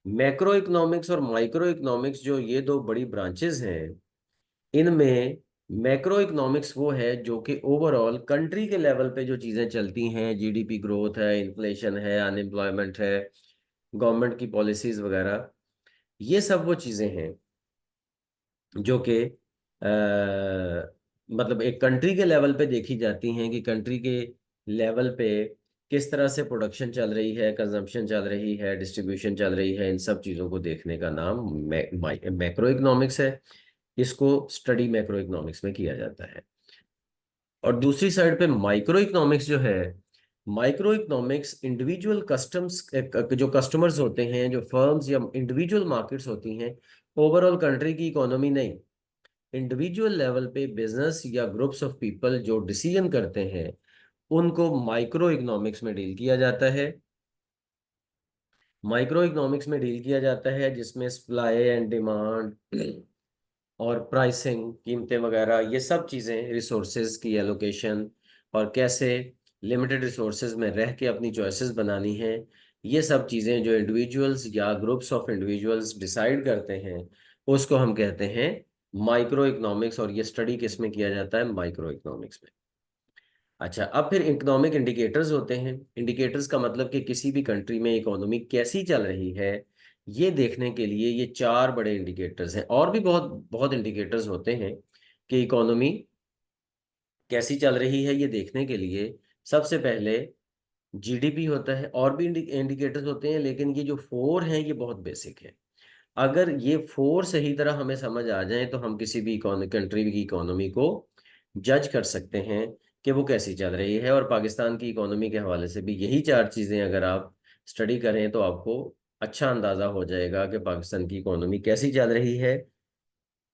मैक्रो इकोनॉमिक्स और माइक्रो इकोनॉमिक्स जो ये दो बड़ी ब्रांचेस हैं, इनमें मैक्रो इकोनॉमिक्स वो है जो कि ओवरऑल कंट्री के लेवल पे जो चीज़ें चलती हैं, जीडीपी ग्रोथ है, इन्फ्लेशन है, अनएम्प्लॉयमेंट है, गवर्नमेंट की पॉलिसीज वगैरह, ये सब वो चीज़ें हैं जो कि मतलब एक कंट्री के लेवल पे देखी जाती हैं कि कंट्री के लेवल पे किस तरह से प्रोडक्शन चल रही है, कंजम्पशन चल रही है, डिस्ट्रीब्यूशन चल रही है। इन सब चीज़ों को देखने का नाम मैक्रो इकोनॉमिक्स है। इसको स्टडी मैक्रो इकोनॉमिक्स में किया जाता है। और दूसरी साइड पे माइक्रो इकोनॉमिक्स जो है, माइक्रो इकोनॉमिक्स इंडिविजुअल कस्टम्स, जो कस्टमर्स होते हैं, जो फर्म्स या इंडिविजुअल मार्केट्स होती हैं, ओवरऑल कंट्री की इकोनॉमी नहीं, इंडिविजुअल लेवल पे बिजनेस या ग्रुप्स ऑफ पीपल जो डिसीजन करते हैं, उनको माइक्रो इकोनॉमिक्स में डील किया जाता है। माइक्रो इकोनॉमिक्स में डील किया जाता है जिसमें सप्लाई एंड डिमांड और प्राइसिंग, कीमतें वगैरह, ये सब चीज़ें, रिसोर्सेज की एलोकेशन, और कैसे लिमिटेड रिसोर्सेज में रह के अपनी चॉइसेस बनानी हैं, ये सब चीज़ें जो इंडिविजुअल्स या ग्रुप्स ऑफ इंडिविजुअल्स डिसाइड करते हैं, उसको हम कहते हैं माइक्रो इकोनॉमिक्स। और ये स्टडी किस में किया जाता है? माइक्रो इकोनॉमिक्स में। अच्छा, अब फिर इकोनॉमिक इंडिकेटर्स होते हैं। इंडिकेटर्स का मतलब कि किसी भी कंट्री में इकोनॉमी कैसी चल रही है, ये देखने के लिए ये चार बड़े इंडिकेटर्स हैं। और भी बहुत बहुत इंडिकेटर्स होते हैं कि इकोनॉमी कैसी चल रही है, ये देखने के लिए सबसे पहले जीडीपी होता है। और भी इंडिकेटर्स होते हैं, लेकिन ये जो फोर हैं ये बहुत बेसिक है। अगर ये फोर सही तरह हमें समझ आ जाए तो हम किसी भी कंट्री की इकोनॉमी को जज कर सकते हैं कि वो कैसी चल रही है। और पाकिस्तान की इकोनॉमी के हवाले से भी यही चार चीज़ें अगर आप स्टडी करें तो आपको अच्छा अंदाज़ा हो जाएगा कि पाकिस्तान की इकोनॉमी कैसी चल रही है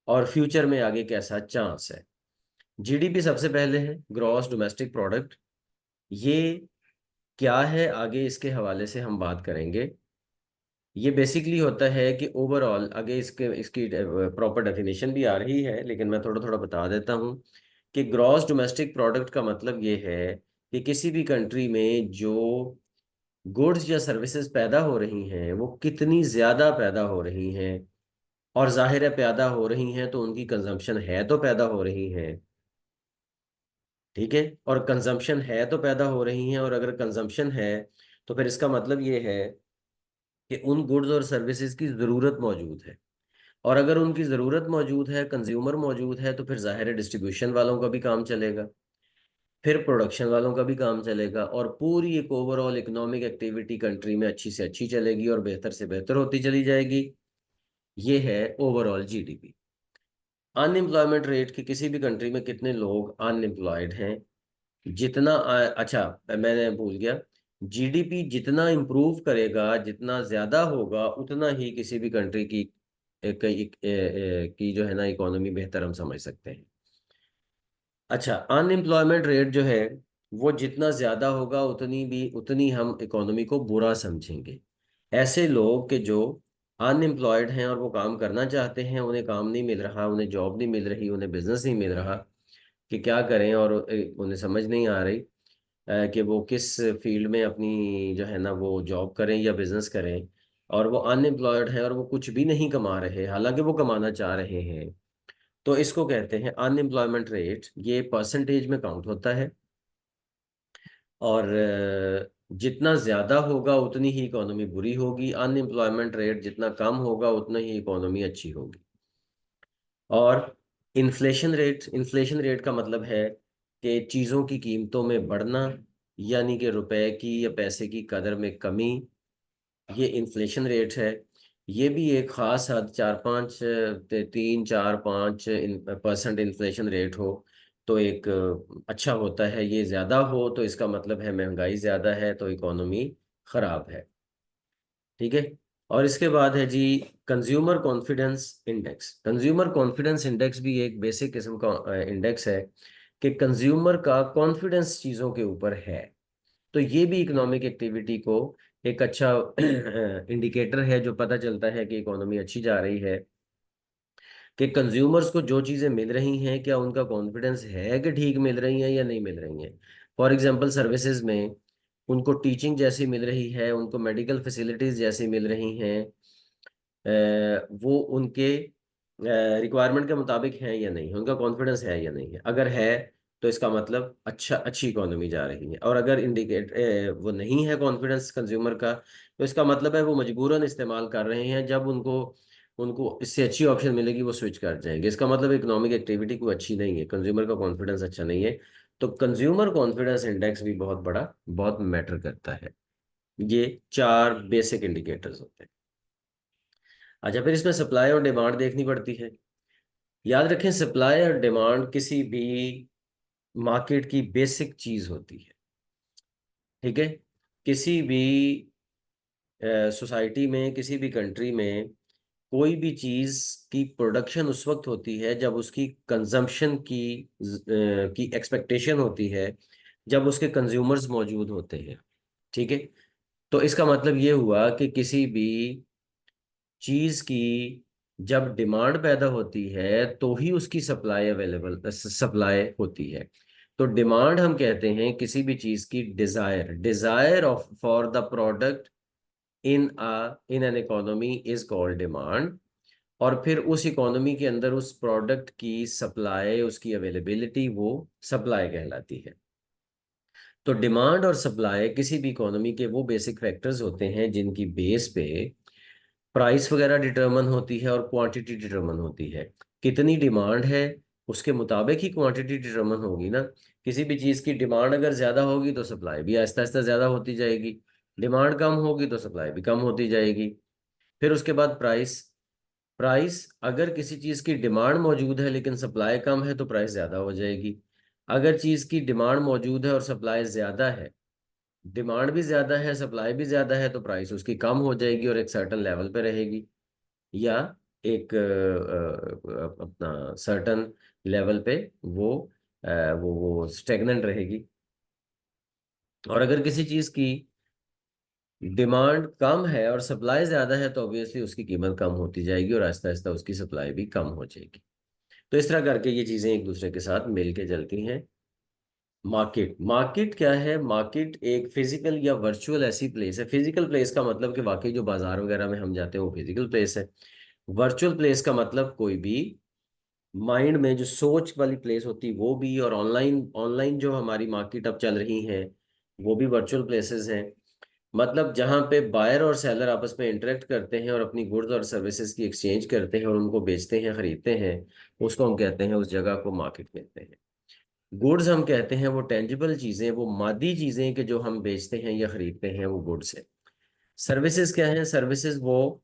और फ्यूचर में आगे कैसा चांस है। जीडीपी सबसे पहले है, ग्रॉस डोमेस्टिक प्रोडक्ट। ये क्या है, आगे इसके हवाले से हम बात करेंगे। ये बेसिकली होता है कि ओवरऑल, आगे इसके इसकी प्रॉपर डेफिनेशन भी आ रही है, लेकिन मैं थोड़ा थोड़ा बता देता हूँ कि ग्रॉस डोमेस्टिक प्रोडक्ट का मतलब ये है कि किसी भी कंट्री में जो गुड्स या सर्विसेज पैदा हो रही हैं वो कितनी ज़्यादा पैदा हो रही हैं, और जाहिर है पैदा हो रही हैं तो उनकी कंजम्पशन है तो पैदा हो रही हैं, ठीक है। और कंजम्पशन है तो पैदा हो रही हैं, और अगर कंजम्पशन है तो फिर इसका मतलब ये है कि उन गुड्स और सर्विसेज की ज़रूरत मौजूद है। और अगर उनकी ज़रूरत मौजूद है, कंज्यूमर मौजूद है, तो फिर जाहिर है डिस्ट्रीब्यूशन वालों का भी काम चलेगा, फिर प्रोडक्शन वालों का भी काम चलेगा, और पूरी एक ओवरऑल इकोनॉमिक एक्टिविटी कंट्री में अच्छी से अच्छी चलेगी और बेहतर से बेहतर होती चली जाएगी। ये है ओवरऑल जीडीपी। अनएम्प्लॉयमेंट रेट की किसी भी कंट्री में कितने लोग अनएम्प्लॉयड हैं, जितना अच्छा मैंने भूल गया, जीडीपी जितना इम्प्रूव करेगा, जितना ज्यादा होगा, उतना ही किसी भी कंट्री की की जो है ना इकोनॉमी बेहतर हम समझ सकते हैं। अच्छा, अनएम्प्लॉयमेंट रेट जो है वो जितना ज्यादा होगा उतनी हम इकोनॉमी को बुरा समझेंगे। ऐसे लोग कि जो अनएम्प्लॉयड हैं और वो काम करना चाहते हैं, उन्हें काम नहीं मिल रहा, उन्हें जॉब नहीं मिल रही, उन्हें बिजनेस नहीं मिल रहा कि क्या करें, और उन्हें समझ नहीं आ रही कि वो किस फील्ड में अपनी जो है ना वो जॉब करें या बिजनेस करें, और वो अनएम्प्लॉयड है और वो कुछ भी नहीं कमा रहे हालांकि वो कमाना चाह रहे हैं। तो इसको कहते हैं अनएम्प्लॉयमेंट रेट। ये परसेंटेज में काउंट होता है, और जितना ज्यादा होगा उतनी ही इकोनॉमी बुरी होगी, अनएम्प्लॉयमेंट रेट जितना कम होगा उतना ही इकोनॉमी अच्छी होगी। और इन्फ्लेशन रेट का मतलब है कि चीज़ों की कीमतों में बढ़ना, यानी कि रुपए की या पैसे की कदर में कमी, ये इन्फ्लेशन रेट है। ये भी एक खास हद 3 4 5% इन्फ्लेशन रेट हो तो एक अच्छा होता है। ये ज़्यादा हो तो इसका मतलब है महंगाई ज़्यादा है, तो इकोनॉमी ख़राब है, ठीक है। और इसके बाद है जी consumer confidence index. Consumer confidence index भी एक बेसिक किस्म का इंडेक्स है कि कंज्यूमर का कॉन्फिडेंस चीज़ों के ऊपर है। तो ये भी इकोनॉमिक एक्टिविटी को एक अच्छा इंडिकेटर है, जो पता चलता है कि इकोनॉमी अच्छी जा रही है, कि कंज्यूमर्स को जो चीज़ें मिल रही हैं क्या उनका कॉन्फिडेंस है कि ठीक मिल रही हैं या नहीं मिल रही हैं। फॉर एग्जांपल सर्विसेज में उनको टीचिंग जैसी मिल रही है, उनको मेडिकल फैसिलिटीज़ जैसी मिल रही हैं, वो उनके रिक्वायरमेंट के मुताबिक है या नहीं, उनका कॉन्फिडेंस है या नहीं है। अगर है तो इसका मतलब अच्छी इकोनॉमी जा रही है, और अगर इंडिकेट वो नहीं है कॉन्फिडेंस कंज्यूमर का, तो इसका मतलब है वो मजबूरन इस्तेमाल कर रहे हैं, जब उनको उनको इससे अच्छी ऑप्शन मिलेगी वो स्विच कर जाएंगे। इसका मतलब इकोनॉमिक एक्टिविटी कोई अच्छी नहीं है, कंज्यूमर का कॉन्फिडेंस अच्छा नहीं है। तो कंज्यूमर कॉन्फिडेंस इंडेक्स भी बहुत मैटर करता है। ये 4 बेसिक इंडिकेटर्स होते हैं। अच्छा, फिर इसमें सप्लाई और डिमांड देखनी पड़ती है। याद रखें, सप्लाई और डिमांड किसी भी मार्केट की बेसिक चीज होती है, ठीक है। किसी भी सोसाइटी में, किसी भी कंट्री में कोई भी चीज की प्रोडक्शन उस वक्त होती है जब उसकी कंजम्पशन की एक्सपेक्टेशन होती है, जब उसके कंज्यूमर्स मौजूद होते हैं, ठीक है। तो इसका मतलब ये हुआ कि किसी भी चीज की जब डिमांड पैदा होती है तो ही उसकी सप्लाई होती है। तो डिमांड हम कहते हैं किसी भी चीज की desire of for the product in an economy is called demand. और फिर उस इकोनॉमी के अंदर उस प्रोडक्ट की सप्लाई, उसकी अवेलेबिलिटी, वो सप्लाई कहलाती है। तो डिमांड और सप्लाई किसी भी इकोनॉमी के वो बेसिक फैक्टर्स होते हैं जिनकी बेस पे प्राइस वगैरह डिटरमन होती है और क्वांटिटी डिटरमन होती है। कितनी डिमांड है उसके मुताबिक ही क्वांटिटी डिटरमन होगी ना। किसी भी चीज़ की डिमांड अगर ज़्यादा होगी तो सप्लाई भी आहिस्ता आहिस्ता ज़्यादा होती जाएगी, डिमांड कम होगी तो सप्लाई भी कम होती जाएगी। फिर उसके बाद प्राइस। प्राइस अगर किसी चीज़ की डिमांड मौजूद है लेकिन सप्लाई कम है तो प्राइस ज़्यादा हो जाएगी। अगर चीज़ की डिमांड मौजूद है और सप्लाई ज़्यादा है, डिमांड भी ज्यादा है सप्लाई भी ज्यादा है, तो प्राइस उसकी कम हो जाएगी और एक सर्टन लेवल पे रहेगी, या एक अपना सर्टन लेवल पे वो वो स्टेगनेंट रहेगी। और अगर किसी चीज की डिमांड कम है और सप्लाई ज्यादा है तो ऑब्वियसली उसकी कीमत कम होती जाएगी और आहिस्ता आहिस्ता उसकी सप्लाई भी कम हो जाएगी। तो इस तरह करके ये चीजें एक दूसरे के साथ मिल के चलती हैं। मार्केट मार्केट क्या है? मार्केट एक फिजिकल या वर्चुअल ऐसी प्लेस है। फिजिकल प्लेस का मतलब कि वाकई जो बाजार वगैरह में हम जाते हैं वो फिजिकल प्लेस है। वर्चुअल प्लेस का मतलब कोई भी माइंड में जो सोच वाली प्लेस होती है वो भी, और ऑनलाइन ऑनलाइन जो हमारी मार्केट अब चल रही है वो भी वर्चुअल प्लेसेस हैं। मतलब जहाँ पे बायर और सेलर आपस में इंटरेक्ट करते हैं और अपनी गुड्स और सर्विसेज की एक्सचेंज करते हैं और उनको बेचते हैं, खरीदते हैं, उसको हम कहते हैं, उस जगह को मार्केट कहते हैं। गुड्स हम कहते हैं वो टेंजिबल चीजें, वो मादी चीजें कि जो हम बेचते हैं या खरीदते हैं, वो गुड्स है। सर्विसेज क्या है? सर्विसेज वो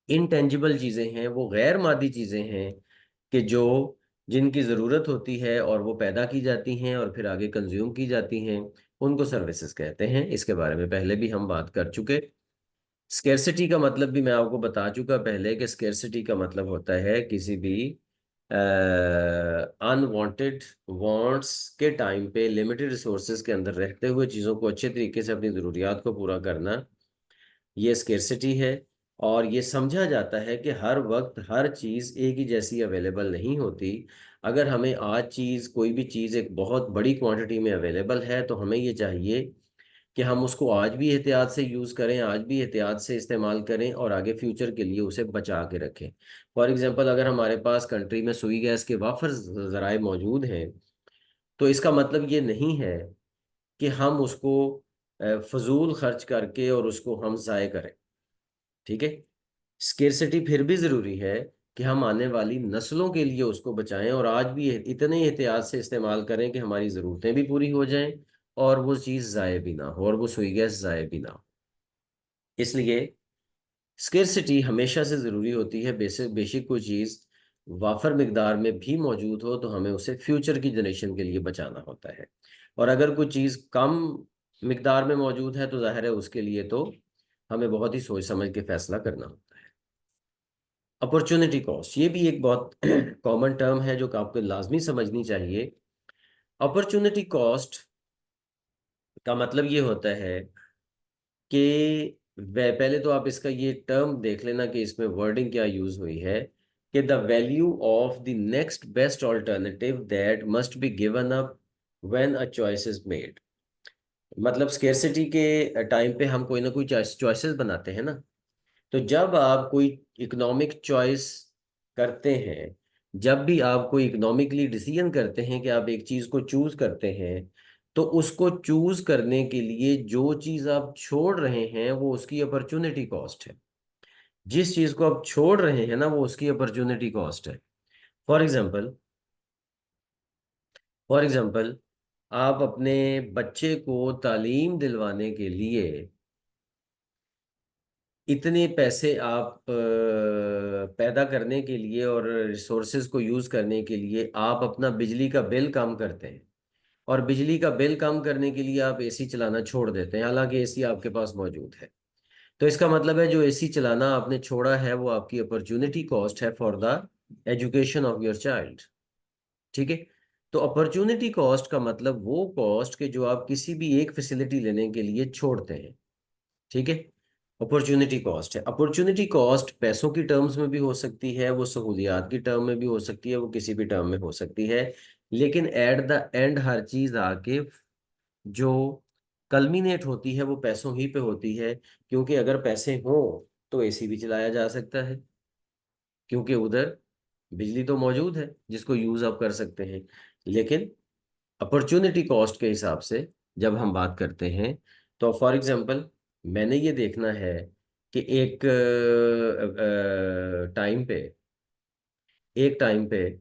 इनटेंजिबल चीजें हैं, वो गैर मादी चीजें हैं कि जो जिनकी ज़रूरत होती है और वो पैदा की जाती हैं और फिर आगे कंज्यूम की जाती हैं, उनको सर्विसेज कहते हैं। इसके बारे में पहले भी हम बात कर चुके। स्केर्सिटी का मतलब भी मैं आपको बता चुका पहले कि स्केर्सिटी का मतलब होता है किसी भी अनवांटेड वांट्स के टाइम पे लिमिटेड रिसोर्सेज के अंदर रहते हुए चीज़ों को अच्छे तरीके से अपनी ज़रूरियात को पूरा करना, ये स्केर्सिटी है। और ये समझा जाता है कि हर वक्त हर चीज़ एक ही जैसी अवेलेबल नहीं होती। अगर हमें आज चीज़, कोई भी चीज़ एक बहुत बड़ी क्वांटिटी में अवेलेबल है, तो हमें ये चाहिए कि हम उसको आज भी एहतियात से यूज़ करें, आज भी एहतियात से इस्तेमाल करें और आगे फ्यूचर के लिए उसे बचा के रखें। फॉर एग्जांपल, अगर हमारे पास कंट्री में सुई गैस के वाफर ज़राए मौजूद हैं, तो इसका मतलब ये नहीं है कि हम उसको फजूल खर्च करके और उसको हम ज़ाय करें। ठीक है। स्केर्सिटी फिर भी ज़रूरी है कि हम आने वाली नस्लों के लिए उसको बचाएं और आज भी इतने एहतियात से इस्तेमाल करें कि हमारी ज़रूरतें भी पूरी हो जाएं और वो चीज़ ज़ाय भी ना हो, और वो सुई गैस ज़ाय भी ना हो। इसलिए स्केर्सिटी हमेशा से ज़रूरी होती है। बेसिक बेसिक कोई चीज़ वाफर मिकदार में भी मौजूद हो तो हमें उसे फ्यूचर की जनरेशन के लिए बचाना होता है। और अगर कोई चीज़ कम मिकदार में मौजूद है तो जाहिर है उसके लिए तो हमें बहुत ही सोच समझ के फैसला करना होता है। अपॉर्चुनिटी कॉस्ट, ये भी एक बहुत कॉमन टर्म है जो कि आपको लाजमी समझनी चाहिए। अपॉर्चुनिटी कॉस्ट का मतलब ये होता है कि पहले तो आप इसका ये टर्म देख लेना कि इसमें वर्डिंग क्या यूज हुई है, कि the value of the next best alternative that must be given up when a choice is made. मतलब स्केर्सिटी के टाइम पे हम कोई ना कोई चॉइसेस बनाते हैं ना। तो जब आप कोई इकोनॉमिक चॉइस करते हैं, जब भी आप कोई इकोनॉमिकली डिसीजन करते हैं कि आप एक चीज को चूज करते हैं, तो उसको चूज करने के लिए जो चीज आप छोड़ रहे हैं वो उसकी अपॉर्चुनिटी कॉस्ट है। जिस चीज को आप छोड़ रहे हैं ना, वो उसकी अपॉर्चुनिटी कॉस्ट है। फॉर एग्जाम्पल, फॉर एग्जाम्पल, आप अपने बच्चे को तालीम दिलवाने के लिए इतने पैसे आप पैदा करने के लिए और रिसोर्सेज को यूज करने के लिए आप अपना बिजली का बिल कम करते हैं, और बिजली का बिल कम करने के लिए आप एसी चलाना छोड़ देते हैं, हालांकि एसी आपके पास मौजूद है। तो इसका मतलब है जो एसी चलाना आपने छोड़ा है वो आपकी अपॉर्चुनिटी कॉस्ट है for the education of your child. ठीक है। तो अपॉर्चुनिटी कॉस्ट का मतलब वो कॉस्ट के जो आप किसी भी एक फैसिलिटी लेने के लिए छोड़ते हैं। ठीक है। अपॉर्चुनिटी कॉस्ट है। अपॉर्चुनिटी कॉस्ट पैसों की टर्म्स में भी हो सकती है, वो सहूलियात की टर्म में भी हो सकती है, वो किसी भी टर्म में हो सकती है। लेकिन एट द एंड हर चीज आके जो कल्मिनेट होती है वो पैसों ही पे होती है। क्योंकि अगर पैसे हों तो एसी भी चलाया जा सकता है, क्योंकि उधर बिजली तो मौजूद है जिसको यूज आप कर सकते हैं। लेकिन अपॉर्चुनिटी कॉस्ट के हिसाब से जब हम बात करते हैं, तो फॉर एग्जांपल, मैंने ये देखना है कि एक टाइम पे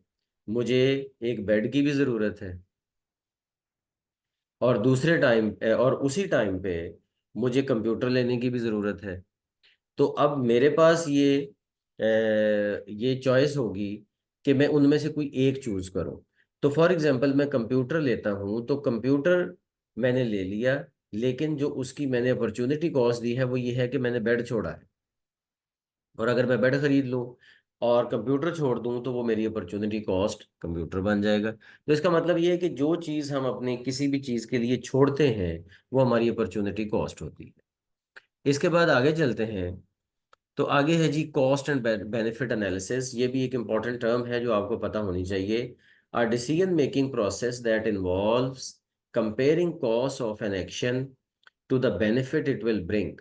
मुझे एक बेड की भी ज़रूरत है, और दूसरे टाइम और उसी टाइम पे मुझे कंप्यूटर लेने की भी ज़रूरत है। तो अब मेरे पास ये चॉइस होगी कि मैं उनमें से कोई एक चूज करूं। तो फॉर एग्जांपल, मैं कंप्यूटर लेता हूं तो कंप्यूटर मैंने ले लिया, लेकिन जो उसकी मैंने अपॉर्चुनिटी कॉस्ट दी है वो ये है कि मैंने बेड छोड़ा है। और अगर मैं बेड खरीद लूं और कंप्यूटर छोड़ दूं तो वो मेरी अपॉर्चुनिटी कॉस्ट कंप्यूटर बन जाएगा। तो इसका मतलब ये है कि जो चीज़ हम अपने किसी भी चीज़ के लिए छोड़ते हैं वो हमारी अपॉर्चुनिटी कॉस्ट होती है। इसके बाद आगे चलते हैं। तो आगे है जी कॉस्ट एंड बेनिफिट एनालिसिस। ये भी एक इम्पॉर्टेंट टर्म है जो आपको पता होनी चाहिए। A decision making process that involves comparing cost of an action to the benefit it will bring.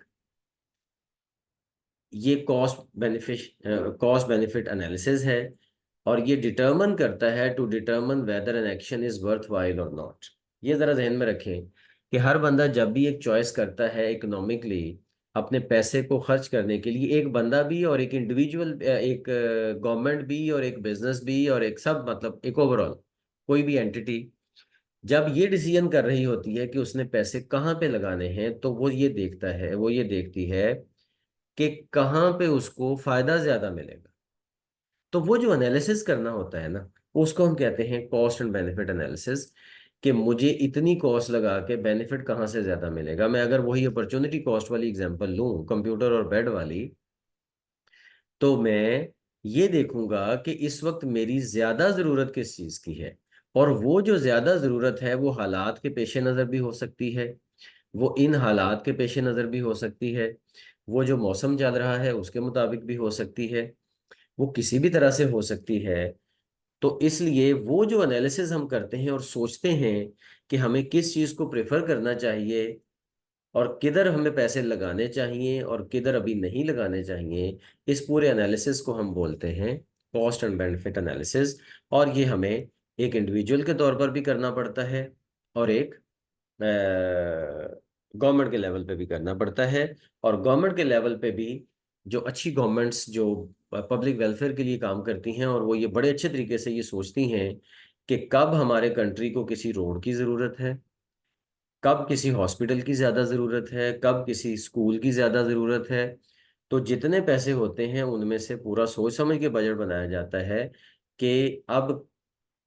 ये कॉस्ट बेनिफिट एनालिसिस है, और ये डिटर्मन करता है to determine whether an action is worth while और नॉट। ये जरा ध्यान में रखें कि हर बंदा जब भी एक चॉइस करता है इकोनॉमिकली अपने पैसे को खर्च करने के लिए, एक बंदा भी और एक इंडिविजुअल, एक गवर्नमेंट भी और एक बिजनेस भी और एक सब, मतलब एक ओवरऑल कोई भी एंटिटी जब ये डिसीजन कर रही होती है कि उसने पैसे कहाँ पे लगाने हैं, तो वो ये देखती है कि कहाँ पे उसको फायदा ज्यादा मिलेगा। तो वो जो एनालिसिस करना होता है ना, उसको हम कहते हैं कॉस्ट एंड बेनिफिट एनालिसिस, कि मुझे इतनी कॉस्ट लगा के बेनिफिट कहाँ से ज्यादा मिलेगा। मैं अगर वही अपॉर्चुनिटी कॉस्ट वाली एग्जांपल लूं, कंप्यूटर और बेड वाली, तो मैं ये देखूंगा कि इस वक्त मेरी ज्यादा जरूरत किस चीज की है। और वो जो ज्यादा जरूरत है वो हालात के पेश नजर भी हो सकती है, वो इन हालात के पेश नजर भी हो सकती है, वो जो मौसम चल रहा है उसके मुताबिक भी हो सकती है, वो किसी भी तरह से हो सकती है। तो इसलिए वो जो एनालिसिस हम करते हैं और सोचते हैं कि हमें किस चीज को प्रेफर करना चाहिए और किधर हमें पैसे लगाने चाहिए और किधर अभी नहीं लगाने चाहिए, इस पूरे एनालिसिस को हम बोलते हैं कॉस्ट एंड बेनिफिट एनालिसिस। और ये हमें एक इंडिविजुअल के तौर पर भी करना पड़ता है और एक गवर्नमेंट के लेवल पे भी करना पड़ता है। और गवर्नमेंट के लेवल पे भी जो अच्छी गवर्नमेंट्स जो पब्लिक वेलफेयर के लिए काम करती हैं, और वो ये बड़े अच्छे तरीके से ये सोचती हैं कि कब हमारे कंट्री को किसी रोड की ज़रूरत है, कब किसी हॉस्पिटल की ज़्यादा ज़रूरत है, कब किसी स्कूल की ज़्यादा ज़रूरत है। तो जितने पैसे होते हैं उनमें से पूरा सोच समझ के बजट बनाया जाता है कि अब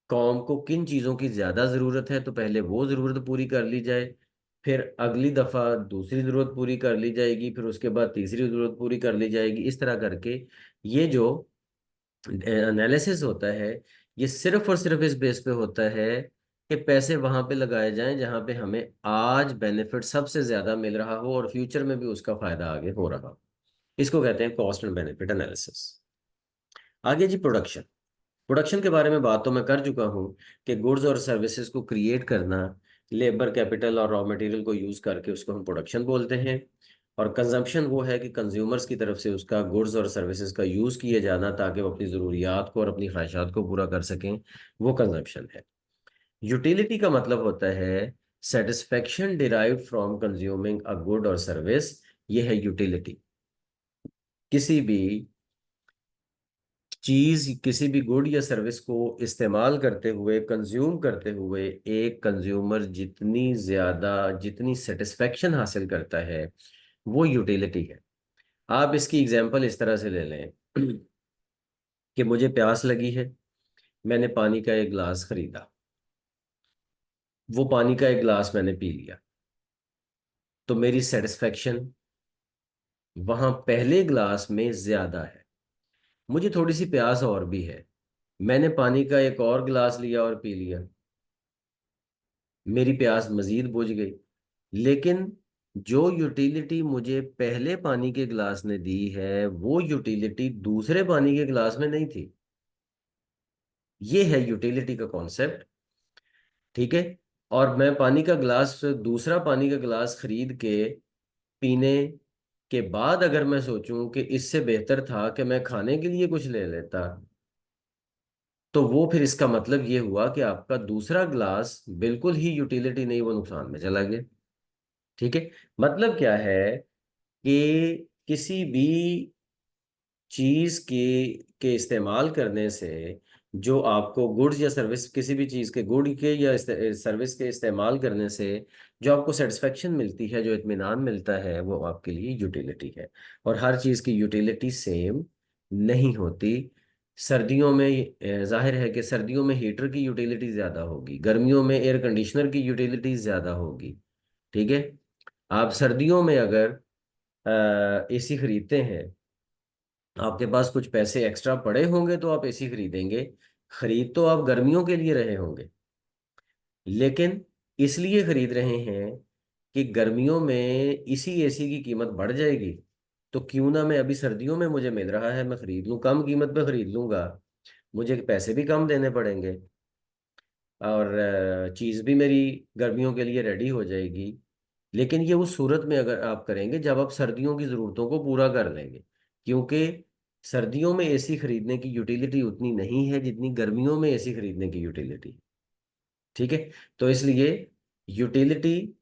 कौम को किन चीज़ों की ज़्यादा ज़रूरत है, तो पहले वो ज़रूरत पूरी कर ली जाए, फिर अगली दफ़ा दूसरी ज़रूरत पूरी कर ली जाएगी, फिर उसके बाद तीसरी ज़रूरत पूरी कर ली जाएगी। इस तरह करके ये जो एनालिसिस होता है, ये सिर्फ और सिर्फ इस बेस पे होता है कि पैसे वहां पे लगाए जाएं जहां पे हमें आज बेनिफिट सबसे ज्यादा मिल रहा हो और फ्यूचर में भी उसका फायदा आगे हो रहा हो। इसको कहते हैं कॉस्ट एंड बेनिफिट एनालिसिस। आगे जी, प्रोडक्शन। प्रोडक्शन के बारे में बात तो मैं कर चुका हूँ कि गुड्स और सर्विसेज को क्रिएट करना, लेबर कैपिटल और रॉ मटेरियल को यूज करके, उसको हम प्रोडक्शन बोलते हैं। और कंजम्पशन वो है कि कंज्यूमर्स की तरफ से उसका गुड्स और सर्विसेज का यूज किए जाना ताकि वो अपनी ज़रूरियात को और अपनी ख्वाहिशात को पूरा कर सकें, वो कंजम्पशन है। यूटिलिटी का मतलब होता है satisfaction derived from consuming a good और सर्विस। ये है यूटिलिटी। किसी भी चीज, किसी भी गुड या सर्विस को इस्तेमाल करते हुए, कंज्यूम करते हुए, एक कंज्यूमर जितनी सेटिस्फेक्शन हासिल करता है, वो यूटिलिटी है। आप इसकी एग्जांपल इस तरह से ले लें कि मुझे प्यास लगी है, मैंने पानी का एक गिलास खरीदा, वो पानी का एक गिलास मैंने पी लिया, तो मेरी सेटिस्फेक्शन वहां पहले गिलास में ज्यादा है। मुझे थोड़ी सी प्यास और भी है, मैंने पानी का एक और गिलास लिया और पी लिया, मेरी प्यास मजीद बुझ गई। लेकिन जो यूटिलिटी मुझे पहले पानी के गिलास ने दी है, वो यूटिलिटी दूसरे पानी के गिलास में नहीं थी। ये है यूटिलिटी का कॉन्सेप्ट। ठीक है। और मैं पानी का गिलास, दूसरा पानी का गिलास खरीद के पीने के बाद अगर मैं सोचूं कि इससे बेहतर था कि मैं खाने के लिए कुछ ले लेता, तो वो फिर इसका मतलब ये हुआ कि आपका दूसरा ग्लास बिल्कुल ही यूटिलिटी नहीं, वो नुकसान में चला गया। ठीक है। मतलब क्या है कि किसी भी चीज के इस्तेमाल करने से जो आपको गुड्स या सर्विस, किसी भी चीज के गुड के या सर्विस के इस्तेमाल करने से जो आपको सेटिस्फेक्शन मिलती है, जो इत्मीनान मिलता है, वो आपके लिए यूटिलिटी है। और हर चीज की यूटिलिटी सेम नहीं होती। सर्दियों में जाहिर है कि सर्दियों में हीटर की यूटिलिटी ज्यादा होगी, गर्मियों में एयर कंडीशनर की यूटिलिटी ज्यादा होगी। ठीक है। आप सर्दियों में अगर एसी खरीदते हैं, आपके पास कुछ पैसे एक्स्ट्रा पड़े होंगे तो आप एसी खरीदेंगे। खरीद तो आप गर्मियों के लिए रहे होंगे, लेकिन इसलिए खरीद रहे हैं कि गर्मियों में इसी एसी की कीमत बढ़ जाएगी, तो क्यों ना मैं अभी सर्दियों में मुझे मिल रहा है मैं खरीद लूं, कम कीमत पे खरीद लूंगा, मुझे पैसे भी कम देने पड़ेंगे और चीज़ भी मेरी गर्मियों के लिए रेडी हो जाएगी। लेकिन ये उस सूरत में अगर आप करेंगे जब आप सर्दियों की ज़रूरतों को पूरा कर लेंगे, क्योंकि सर्दियों में एसी खरीदने की यूटिलिटी उतनी नहीं है जितनी गर्मियों में एसी खरीदने की यूटिलिटी। ठीक है, तो इसलिए यूटिलिटी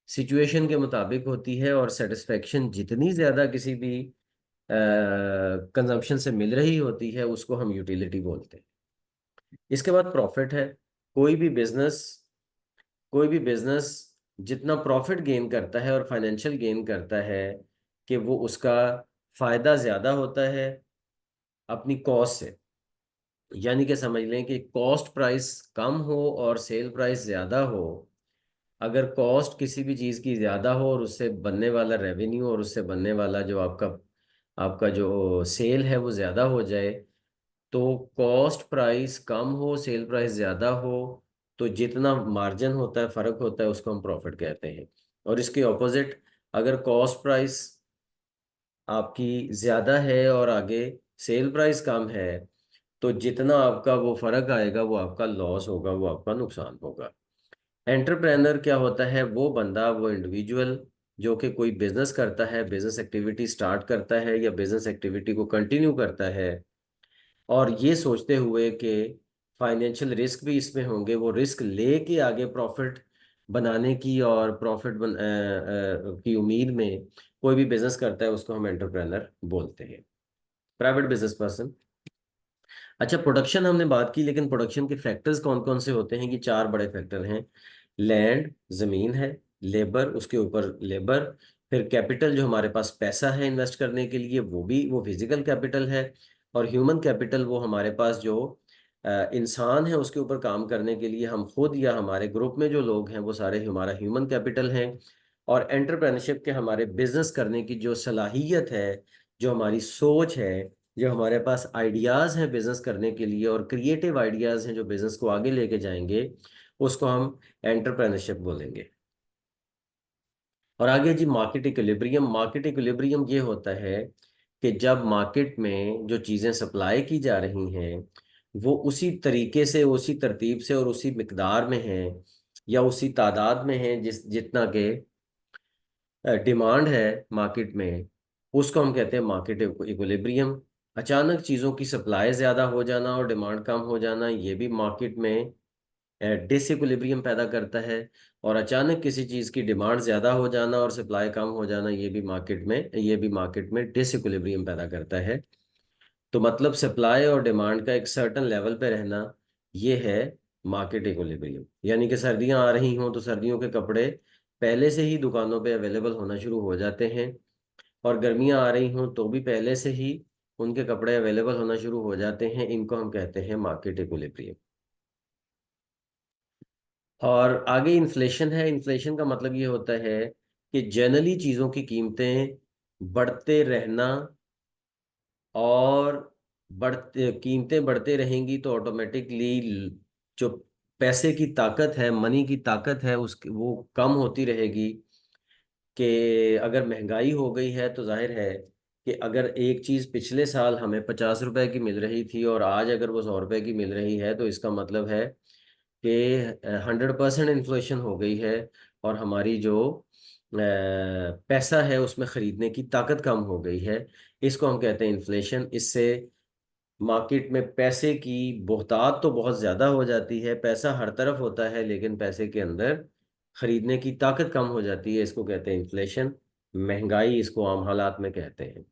सिचुएशन के मुताबिक होती है, और सेटिस्फेक्शन जितनी ज्यादा किसी भी कंजम्पशन से मिल रही होती है उसको हम यूटिलिटी बोलते हैं। इसके बाद प्रॉफिट है। कोई भी बिजनेस कोई भी बिजनेस जितना प्रॉफिट गेन करता है और फाइनेंशियल गेन करता है, कि वो उसका फायदा ज्यादा होता है अपनी कॉस्ट से। यानी कि समझ लें कि कॉस्ट प्राइस कम हो और सेल प्राइस ज्यादा हो। अगर कॉस्ट किसी भी चीज़ की ज़्यादा हो और उससे बनने वाला रेवेन्यू और उससे बनने वाला जो आपका आपका जो सेल है वो ज़्यादा हो जाए, तो कॉस्ट प्राइस कम हो सेल प्राइस ज़्यादा हो, तो जितना मार्जिन होता है, फ़र्क होता है, उसको हम प्रॉफिट कहते हैं। और इसके ऑपोजिट, अगर कॉस्ट प्राइस आपकी ज़्यादा है और आगे सेल प्राइस कम है, तो जितना आपका वो फ़र्क आएगा वो आपका लॉस होगा, वो आपका नुकसान होगा। एंटरप्रेनर क्या होता है? वो बंदा, वो इंडिविजुअल जो कि कोई बिजनेस करता है, बिजनेस एक्टिविटी स्टार्ट करता है या बिजनेस एक्टिविटी को कंटिन्यू करता है, और ये सोचते हुए कि फाइनेंशियल रिस्क भी इसमें होंगे, वो रिस्क लेके आगे प्रॉफिट बनाने की और की उम्मीद में कोई भी बिजनेस करता है, उसको हम एंटरप्रेनर बोलते हैं। Private business person. अच्छा, प्रोडक्शन हमने बात की, लेकिन प्रोडक्शन के फैक्टर्स कौन कौन से होते हैं? कि चार बड़े फैक्टर हैं। लैंड, जमीन है। लेबर, उसके ऊपर लेबर। फिर कैपिटल, जो हमारे पास पैसा है इन्वेस्ट करने के लिए, वो फिजिकल कैपिटल है। और ह्यूमन कैपिटल, वो हमारे पास जो इंसान है उसके ऊपर काम करने के लिए हम खुद या हमारे ग्रुप में जो लोग हैं वो सारे हमारा ह्यूमन कैपिटल हैं। और एंटरप्रेन्योरशिप के हमारे बिजनेस करने की जो सलाहियत है, जो हमारी सोच है, जो हमारे पास आइडियाज़ हैं बिजनेस करने के लिए और क्रिएटिव आइडियाज़ हैं जो बिजनेस को आगे लेके जाएंगे, उसको हम एंटरप्रेन्योरशिप बोलेंगे। और आगे जी, मार्केट इक्विलिब्रियम। मार्केट इक्विलिब्रियम ये होता है कि जब मार्केट में जो चीज़ें सप्लाई की जा रही हैं वो उसी तरीके से, उसी तरतीब से और उसी मिकदार में हैं या उसी तादाद में हैं जितना के डिमांड है मार्केट में, उसको हम कहते हैं मार्केट इक्विलिब्रियम। अचानक चीज़ों की सप्लाई ज़्यादा हो जाना और डिमांड कम हो जाना, ये भी मार्केट में डिसइक्विलिब्रियम पैदा करता है। और अचानक किसी चीज़ की डिमांड ज़्यादा हो जाना और सप्लाई कम हो जाना, ये भी मार्केट में डिसइक्विलिब्रियम पैदा करता है। तो मतलब सप्लाई और डिमांड का एक सर्टेन लेवल पे रहना, ये है मार्केट इक्विलिब्रियम। यानी कि सर्दियां आ रही हों तो सर्दियों के कपड़े पहले से ही दुकानों पे अवेलेबल होना शुरू हो जाते हैं, और गर्मियां आ रही हों तो भी पहले से ही उनके कपड़े अवेलेबल होना शुरू हो जाते हैं। इनको हम कहते हैं मार्केट इक्विलिब्रियम। और आगे इन्फ्लेशन है। इन्फ्लेशन का मतलब ये होता है कि जनरली चीज़ों की कीमतें बढ़ते रहना, और बढ़ते कीमतें बढ़ते रहेंगी तो ऑटोमेटिकली जो पैसे की ताकत है, मनी की ताकत है, उसकी वो कम होती रहेगी। कि अगर महंगाई हो गई है तो जाहिर है कि अगर एक चीज़ पिछले साल हमें 50 रुपए की मिल रही थी और आज अगर वो 100 रुपए की मिल रही है, तो इसका मतलब है कि 100% इन्फ्लेशन हो गई है, और हमारी जो पैसा है उसमें खरीदने की ताकत कम हो गई है। इसको हम कहते हैं इन्फ्लेशन। इससे मार्केट में पैसे की बहुतात तो बहुत ज़्यादा हो जाती है, पैसा हर तरफ होता है, लेकिन पैसे के अंदर खरीदने की ताकत कम हो जाती है। इसको कहते हैं इन्फ्लेशन। महंगाई इसको आम हालात में कहते हैं।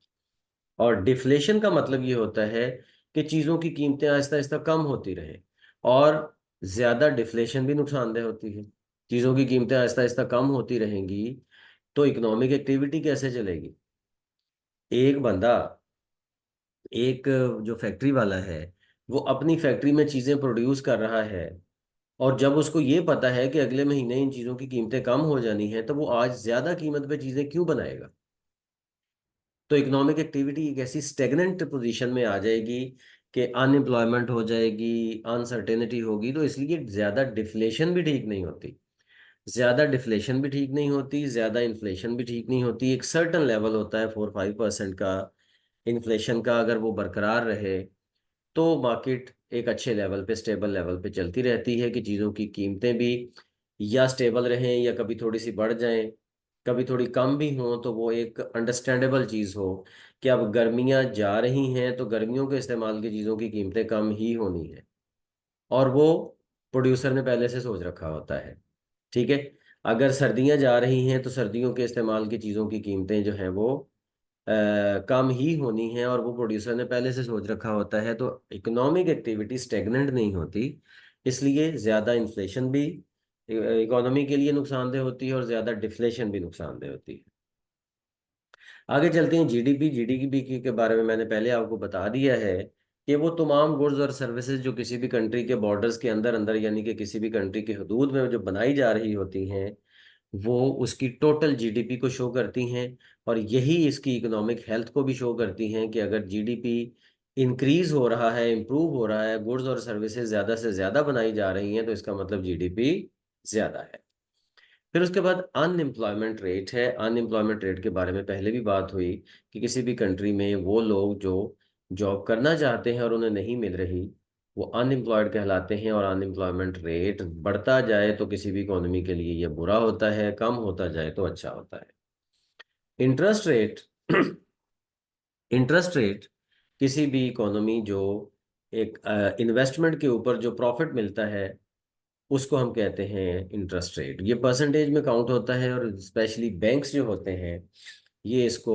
और डिफ्लेशन का मतलब ये होता है कि चीज़ों की कीमतें आहिस्ता आहिस्ता कम होती रहे, और ज़्यादा डिफ्लेशन भी नुकसानदेह होती है। चीज़ों की कीमतें आहिस्ता आहिस्ता कम होती रहेंगी तो इकोनॉमिक एक्टिविटी कैसे चलेगी? एक बंदा, एक जो फैक्ट्री वाला है, वो अपनी फैक्ट्री में चीज़ें प्रोड्यूस कर रहा है, और जब उसको ये पता है कि अगले महीने इन चीज़ों की कीमतें कम हो जानी है, तो वो आज ज़्यादा कीमत पे चीज़ें क्यों बनाएगा? तो इकोनॉमिक एक्टिविटी एक ऐसी स्टेगनेंट पोजीशन में आ जाएगी कि अनएम्प्लॉयमेंट हो जाएगी, अनसर्टेनिटी होगी। तो इसलिए ज़्यादा डिफ्लेशन भी ठीक नहीं होती। ज़्यादा डिफ्लेशन भी ठीक नहीं होती, ज़्यादा इन्फ्लेशन भी ठीक नहीं होती। एक सर्टन लेवल होता है 4-5% का इन्फ्लेशन का, अगर वो बरकरार रहे तो मार्केट एक अच्छे लेवल पे, स्टेबल लेवल पे चलती रहती है कि चीज़ों की कीमतें भी या स्टेबल रहें या कभी थोड़ी सी बढ़ जाएं। कभी थोड़ी कम भी हो तो वो एक अंडरस्टैंडेबल चीज़ हो कि अब गर्मियाँ जा रही हैं तो गर्मियों के इस्तेमाल की चीज़ों की कीमतें कम ही होनी है, और वो प्रोड्यूसर ने पहले से सोच रखा होता है। ठीक है। अगर सर्दियाँ जा रही हैं तो सर्दियों के इस्तेमाल की चीज़ों की कीमतें जो हैं वो कम ही होनी है, और वो प्रोड्यूसर ने पहले से सोच रखा होता है, तो इकोनॉमिक एक्टिविटी स्टेगनेंट नहीं होती। इसलिए ज़्यादा इन्फ्लेशन भी इकोनॉमी के लिए नुकसानदेह होती है और ज़्यादा डिफ्लेशन भी नुकसानदेह होती है। आगे चलते हैं। जीडीपी, जीडीपी के बारे में मैंने पहले आपको बता दिया है कि वो तमाम गुड्स और सर्विसेज जो किसी भी कंट्री के बॉर्डर्स के अंदर अंदर, यानी कि किसी भी कंट्री की हदूद में जो बनाई जा रही होती हैं, वो उसकी टोटल जीडीपी को शो करती हैं। और यही इसकी इकोनॉमिक हेल्थ को भी शो करती हैं कि अगर जीडीपी इंक्रीज हो रहा है, इम्प्रूव हो रहा है, गुड्स और सर्विसेज ज़्यादा से ज़्यादा बनाई जा रही हैं, तो इसका मतलब जीडीपी ज़्यादा है। फिर उसके बाद अनएम्प्लॉयमेंट रेट है। अनएम्प्लॉयमेंट रेट के बारे में पहले भी बात हुई कि किसी भी कंट्री में वो लोग जो जॉब करना चाहते हैं और उन्हें नहीं मिल रही, वो अनएम्प्लॉयड कहलाते हैं। और अनएम्प्लॉयमेंट रेट बढ़ता जाए तो किसी भी इकोनॉमी के लिए ये बुरा होता है, कम होता जाए तो अच्छा होता है। इंटरेस्ट रेट इंटरेस्ट रेट किसी भी इकोनॉमी जो एक इन्वेस्टमेंट के ऊपर जो प्रॉफिट मिलता है, उसको हम कहते हैं इंटरेस्ट रेट। ये परसेंटेज में काउंट होता है, और स्पेशली बैंक्स जो होते हैं ये इसको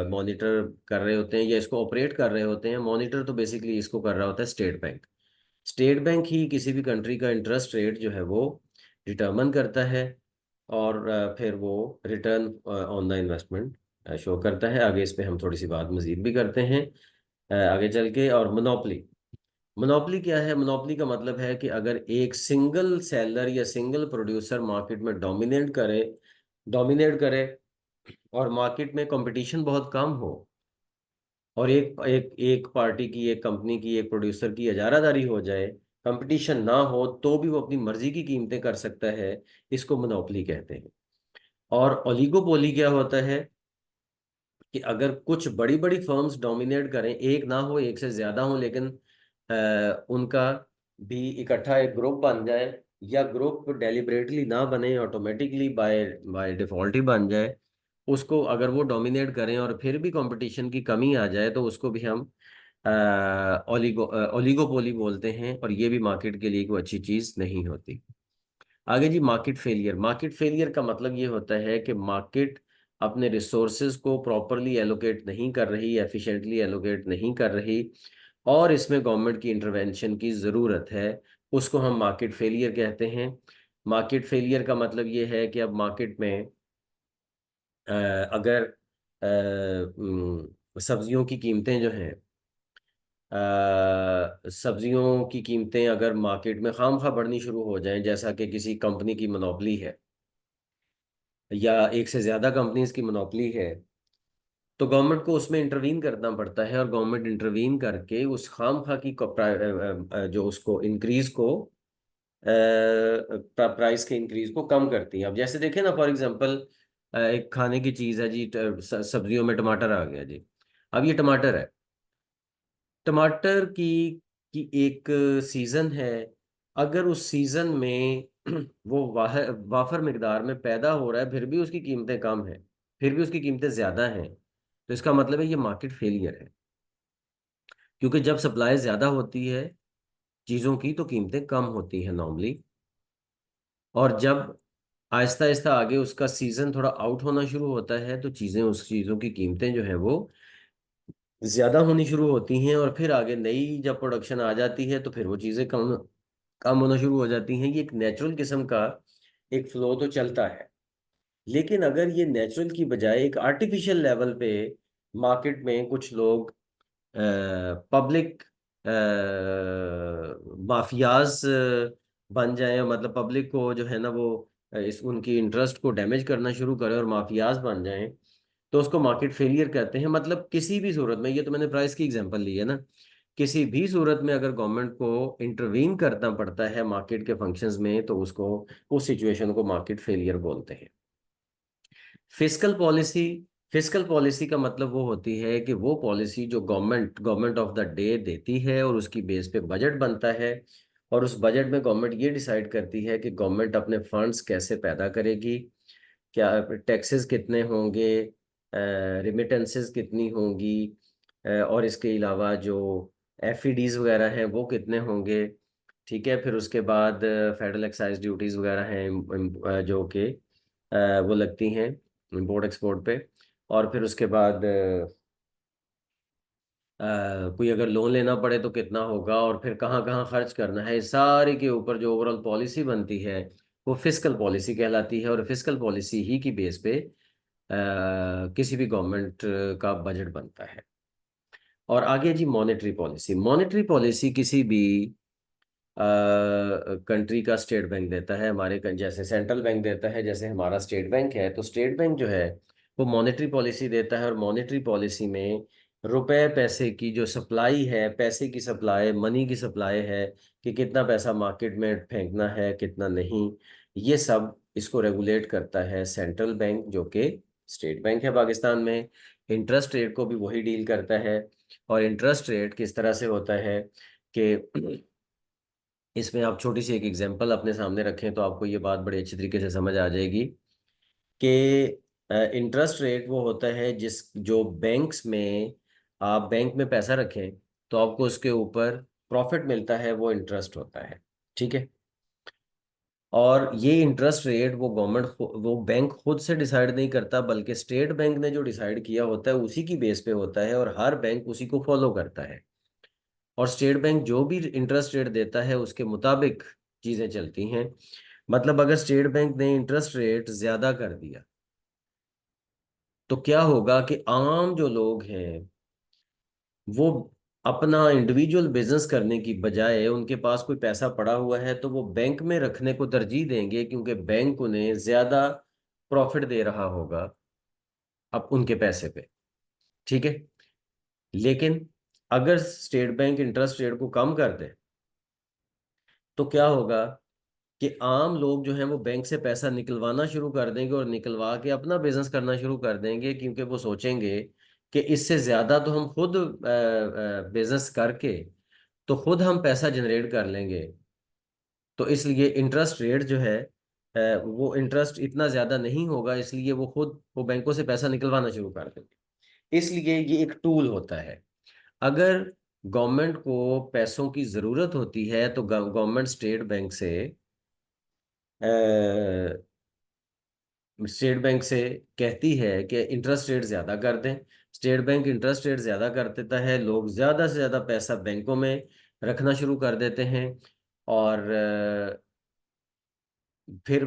मॉनिटर कर रहे होते हैं या इसको ऑपरेट कर रहे होते हैं। मॉनिटर तो बेसिकली इसको कर रहा होता है स्टेट बैंक। स्टेट बैंक ही किसी भी कंट्री का इंटरेस्ट रेट जो है वो डिटर्मन करता है, और फिर वो return on the investment show करता है। आगे इस पे हम थोड़ी सी बात मजीद भी करते हैं आगे चल के। और मोनोपली, मोनोपली क्या है? मोनोपली का मतलब है कि अगर एक सिंगल सेलर या सिंगल प्रोड्यूसर मार्केट में डोमिनेट करे और मार्केट में कंपटीशन बहुत कम हो, और एक एक एक पार्टी की, एक कंपनी की, एक प्रोड्यूसर की इजारादारी हो जाए, कंपटीशन ना हो तो भी वो अपनी मर्जी की कीमतें कर सकता है, इसको मोनोपली कहते हैं। और ओलिगोपोली क्या होता है कि अगर कुछ बड़ी बड़ी फर्म्स डोमिनेट करें, एक ना हो, एक से ज्यादा हो, लेकिन उनका भी इकट्ठा एक ग्रुप बन जाए, या ग्रुप डेलिबरेटली ना बने, ऑटोमेटिकली बाय बाय डिफॉल्ट ही बन जाए, उसको अगर वो डोमिनेट करें और फिर भी कंपटीशन की कमी आ जाए, तो उसको भी हम ओलिगोपोली बोलते हैं, और ये भी मार्केट के लिए कोई अच्छी चीज नहीं होती। आगे जी, मार्केट फेलियर। मार्केट फेलियर का मतलब ये होता है कि मार्केट अपने रिसोर्सेज को प्रॉपरली एलोकेट नहीं कर रही, एफिशिएंटली एलोकेट नहीं कर रही, और इसमें गवर्नमेंट की इंटरवेंशन की ज़रूरत है। उसको हम मार्केट फेलियर कहते हैं। मार्केट फेलियर का मतलब ये है कि अब मार्केट में अगर सब्जियों की कीमतें जो हैं, सब्जियों की कीमतें अगर मार्केट में खामखा बढ़नी शुरू हो जाएं, जैसा कि किसी कंपनी की मोनोपोली है या एक से ज़्यादा कंपनीज की मोनोपोली है, तो गवर्नमेंट को उसमें इंटरवीन करना पड़ता है, और गवर्नमेंट इंटरवीन करके उस खामखा की जो उसको इंक्रीज को प्राइस के इंक्रीज को कम करती है। अब जैसे देखें ना, फॉर एग्जांपल एक खाने की चीज़ है जी, सब्जियों में टमाटर आ गया जी। अब ये टमाटर है, टमाटर की एक सीजन है। अगर उस सीजन में वो वाफर मिकदार में पैदा हो रहा है, फिर भी उसकी कीमतें कम है, फिर भी उसकी कीमतें ज्यादा हैं, तो इसका मतलब है ये मार्केट फेलियर है। क्योंकि जब सप्लाई ज्यादा होती है चीजों की, तो कीमतें कम होती हैं नॉर्मली। और जब आहिस्ता आहिस्ता आगे उसका सीजन थोड़ा आउट होना शुरू होता है, तो उस चीजों की कीमतें जो है वो ज्यादा होनी शुरू होती हैं, और फिर आगे नई जब प्रोडक्शन आ जाती है तो फिर वो चीजें कम कम होना शुरू हो जाती हैं। ये एक नेचुरल किस्म का एक फ्लो तो चलता है। लेकिन अगर ये नेचुरल की बजाय एक आर्टिफिशियल लेवल पे मार्केट में कुछ लोग पब्लिक माफियाज बन जाए, मतलब पब्लिक को जो है ना वो इस उनकी इंटरेस्ट को डैमेज करना शुरू करें और माफियाज बन जाएं, तो उसको मार्केट फेलियर कहते हैं। मतलब किसी भी सूरत में, ये तो मैंने प्राइस की एग्जांपल ली है ना, किसी भी सूरत में अगर गवर्नमेंट को इंटरवीन करना पड़ता है मार्केट के फंक्शंस में, तो उसको उस सिचुएशन को मार्केट फेलियर बोलते हैं। फिस्कल पॉलिसी, फिस्कल पॉलिसी का मतलब वो होती है कि वो पॉलिसी जो गवर्नमेंट ऑफ द डे देती है, और उसकी बेस पे बजट बनता है, और उस बजट में गवर्नमेंट ये डिसाइड करती है कि गवर्नमेंट अपने फंड्स कैसे पैदा करेगी, क्या टैक्सेस कितने होंगे, रिमिटेंसेस कितनी होंगी, और इसके अलावा जो एफईडीज वगैरह हैं वो कितने होंगे। ठीक है, फिर उसके बाद फेडरल एक्साइज ड्यूटीज वगैरह हैं जो कि वो लगती हैं इंपोर्ट एक्सपोर्ट पे। और फिर उसके बाद कोई अगर लोन लेना पड़े तो कितना होगा, और फिर कहाँ कहाँ खर्च करना है, इस सारे के ऊपर जो ओवरऑल पॉलिसी बनती है वो फिस्कल पॉलिसी कहलाती है। और फिस्कल पॉलिसी ही की बेस पे किसी भी गवर्नमेंट का बजट बनता है। और आगे जी मॉनेटरी पॉलिसी। मॉनेटरी पॉलिसी किसी भी कंट्री का स्टेट बैंक देता है। जैसे सेंट्रल बैंक देता है, जैसे हमारा स्टेट बैंक है, तो स्टेट बैंक जो है वो मॉनेटरी पॉलिसी देता है। और मॉनेटरी पॉलिसी में रुपए पैसे की जो सप्लाई है, पैसे की सप्लाई, मनी की सप्लाई है, कि कितना पैसा मार्केट में फेंकना है कितना नहीं, ये सब इसको रेगुलेट करता है सेंट्रल बैंक, जो कि स्टेट बैंक है पाकिस्तान में। इंटरेस्ट रेट को भी वही डील करता है। और इंटरेस्ट रेट किस तरह से होता है कि इसमें आप छोटी सी एक एग्जांपल अपने सामने रखें तो आपको ये बात बड़ी अच्छी तरीके से समझ आ जाएगी कि इंटरेस्ट रेट वो होता है जिस जो बैंक्स में आप बैंक में पैसा रखें तो आपको उसके ऊपर प्रॉफिट मिलता है, वो इंटरेस्ट होता है। ठीक है। और ये इंटरेस्ट रेट वो बैंक खुद से डिसाइड नहीं करता, बल्कि स्टेट बैंक ने जो डिसाइड किया होता है उसी की बेस पे होता है, और हर बैंक उसी को फॉलो करता है। और स्टेट बैंक जो भी इंटरेस्ट रेट देता है उसके मुताबिक चीजें चलती हैं। मतलब अगर स्टेट बैंक ने इंटरेस्ट रेट ज्यादा कर दिया तो क्या होगा कि आम जो लोग हैं वो अपना इंडिविजुअल बिजनेस करने की बजाय, उनके पास कोई पैसा पड़ा हुआ है तो वो बैंक में रखने को तरजीह देंगे, क्योंकि बैंक उन्हें ज्यादा प्रॉफिट दे रहा होगा अब उनके पैसे पे। ठीक है। लेकिन अगर स्टेट बैंक इंटरेस्ट रेट को कम कर दे तो क्या होगा कि आम लोग जो हैं वो बैंक से पैसा निकलवाना शुरू कर देंगे, और निकलवा के अपना बिजनेस करना शुरू कर देंगे, क्योंकि वो सोचेंगे कि इससे ज्यादा तो हम खुद बिजनेस करके तो खुद हम पैसा जनरेट कर लेंगे। तो इसलिए इंटरेस्ट रेट जो है वो इंटरेस्ट इतना ज्यादा नहीं होगा, इसलिए वो बैंकों से पैसा निकलवाना शुरू कर देंगे। इसलिए ये एक टूल होता है। अगर गवर्नमेंट को पैसों की जरूरत होती है तो गवर्नमेंट स्टेट बैंक से कहती है कि इंटरेस्ट रेट ज़्यादा कर दें। स्टेट बैंक इंटरेस्ट रेट ज़्यादा कर देता है, लोग ज़्यादा से ज़्यादा पैसा बैंकों में रखना शुरू कर देते हैं। और फिर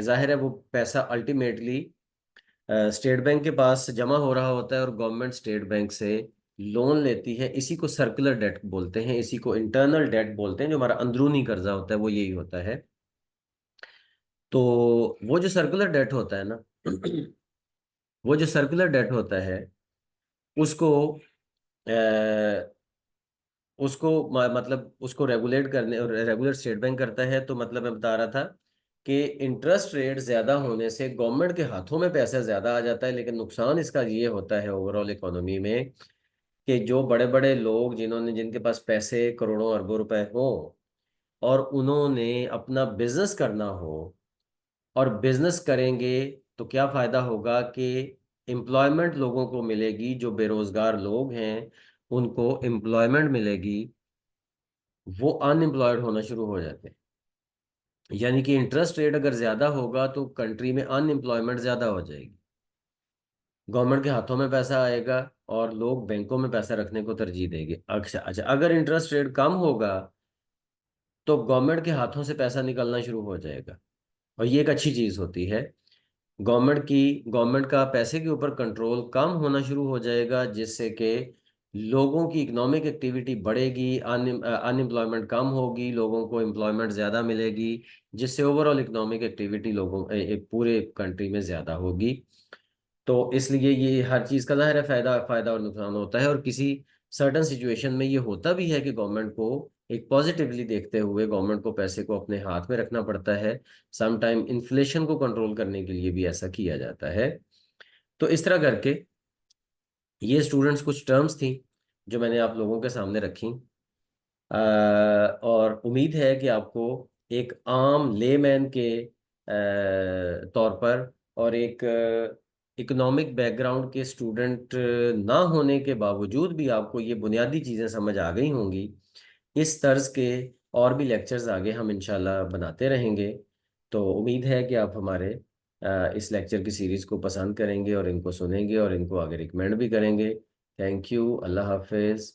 जाहिर है वो पैसा अल्टीमेटली स्टेट बैंक के पास जमा हो रहा होता है, और गवर्नमेंट स्टेट बैंक से लोन लेती है। इसी को सर्कुलर डेट बोलते हैं, इसी को इंटरनल डेट बोलते हैं। जो हमारा अंदरूनी कर्जा होता है वो यही होता है। तो वो जो सर्कुलर डेट होता है ना वो जो सर्कुलर डेट होता है उसको अ, मतलब उसको रेगुलेट करने, और रेगुलेट स्टेट बैंक करता है। तो मतलब मैं बता रहा था कि इंटरेस्ट रेट ज्यादा होने से गवर्नमेंट के हाथों में पैसा ज्यादा आ जाता है, लेकिन नुकसान इसका ये होता है ओवरऑल इकोनॉमी में कि जो बड़े बड़े लोग जिनके पास पैसे करोड़ों अरबों रुपए हो, और उन्होंने अपना बिजनेस करना हो, और बिजनेस करेंगे तो क्या फायदा होगा कि एम्प्लॉयमेंट लोगों को मिलेगी, जो बेरोजगार लोग हैं उनको एम्प्लॉयमेंट मिलेगी, वो अनएम्प्लॉयड होना शुरू हो जाते हैं। यानी कि इंटरेस्ट रेट अगर ज्यादा होगा तो कंट्री में अनएम्प्लॉयमेंट ज्यादा हो जाएगी, गवर्नमेंट के हाथों में पैसा आएगा, और लोग बैंकों में पैसा रखने को तरजीह देंगे। अच्छा अच्छा, अगर इंटरेस्ट रेट कम होगा तो गवर्नमेंट के हाथों से पैसा निकलना शुरू हो जाएगा, और ये एक अच्छी चीज होती है। गवर्नमेंट का पैसे के ऊपर कंट्रोल कम होना शुरू हो जाएगा, जिससे कि लोगों की इकोनॉमिक एक्टिविटी बढ़ेगी, अनएम्प्लॉयमेंट कम होगी, लोगों को एम्प्लॉयमेंट ज़्यादा मिलेगी, जिससे ओवरऑल इकोनॉमिक एक्टिविटी पूरे कंट्री में ज़्यादा होगी। तो इसलिए ये हर चीज़ का ज़ाहिर है फायदा फायदा और नुकसान होता है। और किसी सर्टन सिचुएशन में ये होता भी है कि गवर्नमेंट को एक पॉजिटिवली देखते हुए गवर्नमेंट को पैसे को अपने हाथ में रखना पड़ता है। सम टाइम इन्फ्लेशन को कंट्रोल करने के लिए भी ऐसा किया जाता है। तो इस तरह करके ये स्टूडेंट्स कुछ टर्म्स थी जो मैंने आप लोगों के सामने रखी। और उम्मीद है कि आपको एक आम लेमैन के तौर पर और एक इकोनॉमिक बैकग्राउंड के स्टूडेंट ना होने के बावजूद भी आपको ये बुनियादी चीज़ें समझ आ गई होंगी। इस तर्ज के और भी लेक्चर्स आगे हम इंशाल्लाह बनाते रहेंगे। तो उम्मीद है कि आप हमारे इस लेक्चर की सीरीज़ को पसंद करेंगे और इनको सुनेंगे और इनको आगे रिकमेंड भी करेंगे। Thank you. अल्लाह हाफिज़।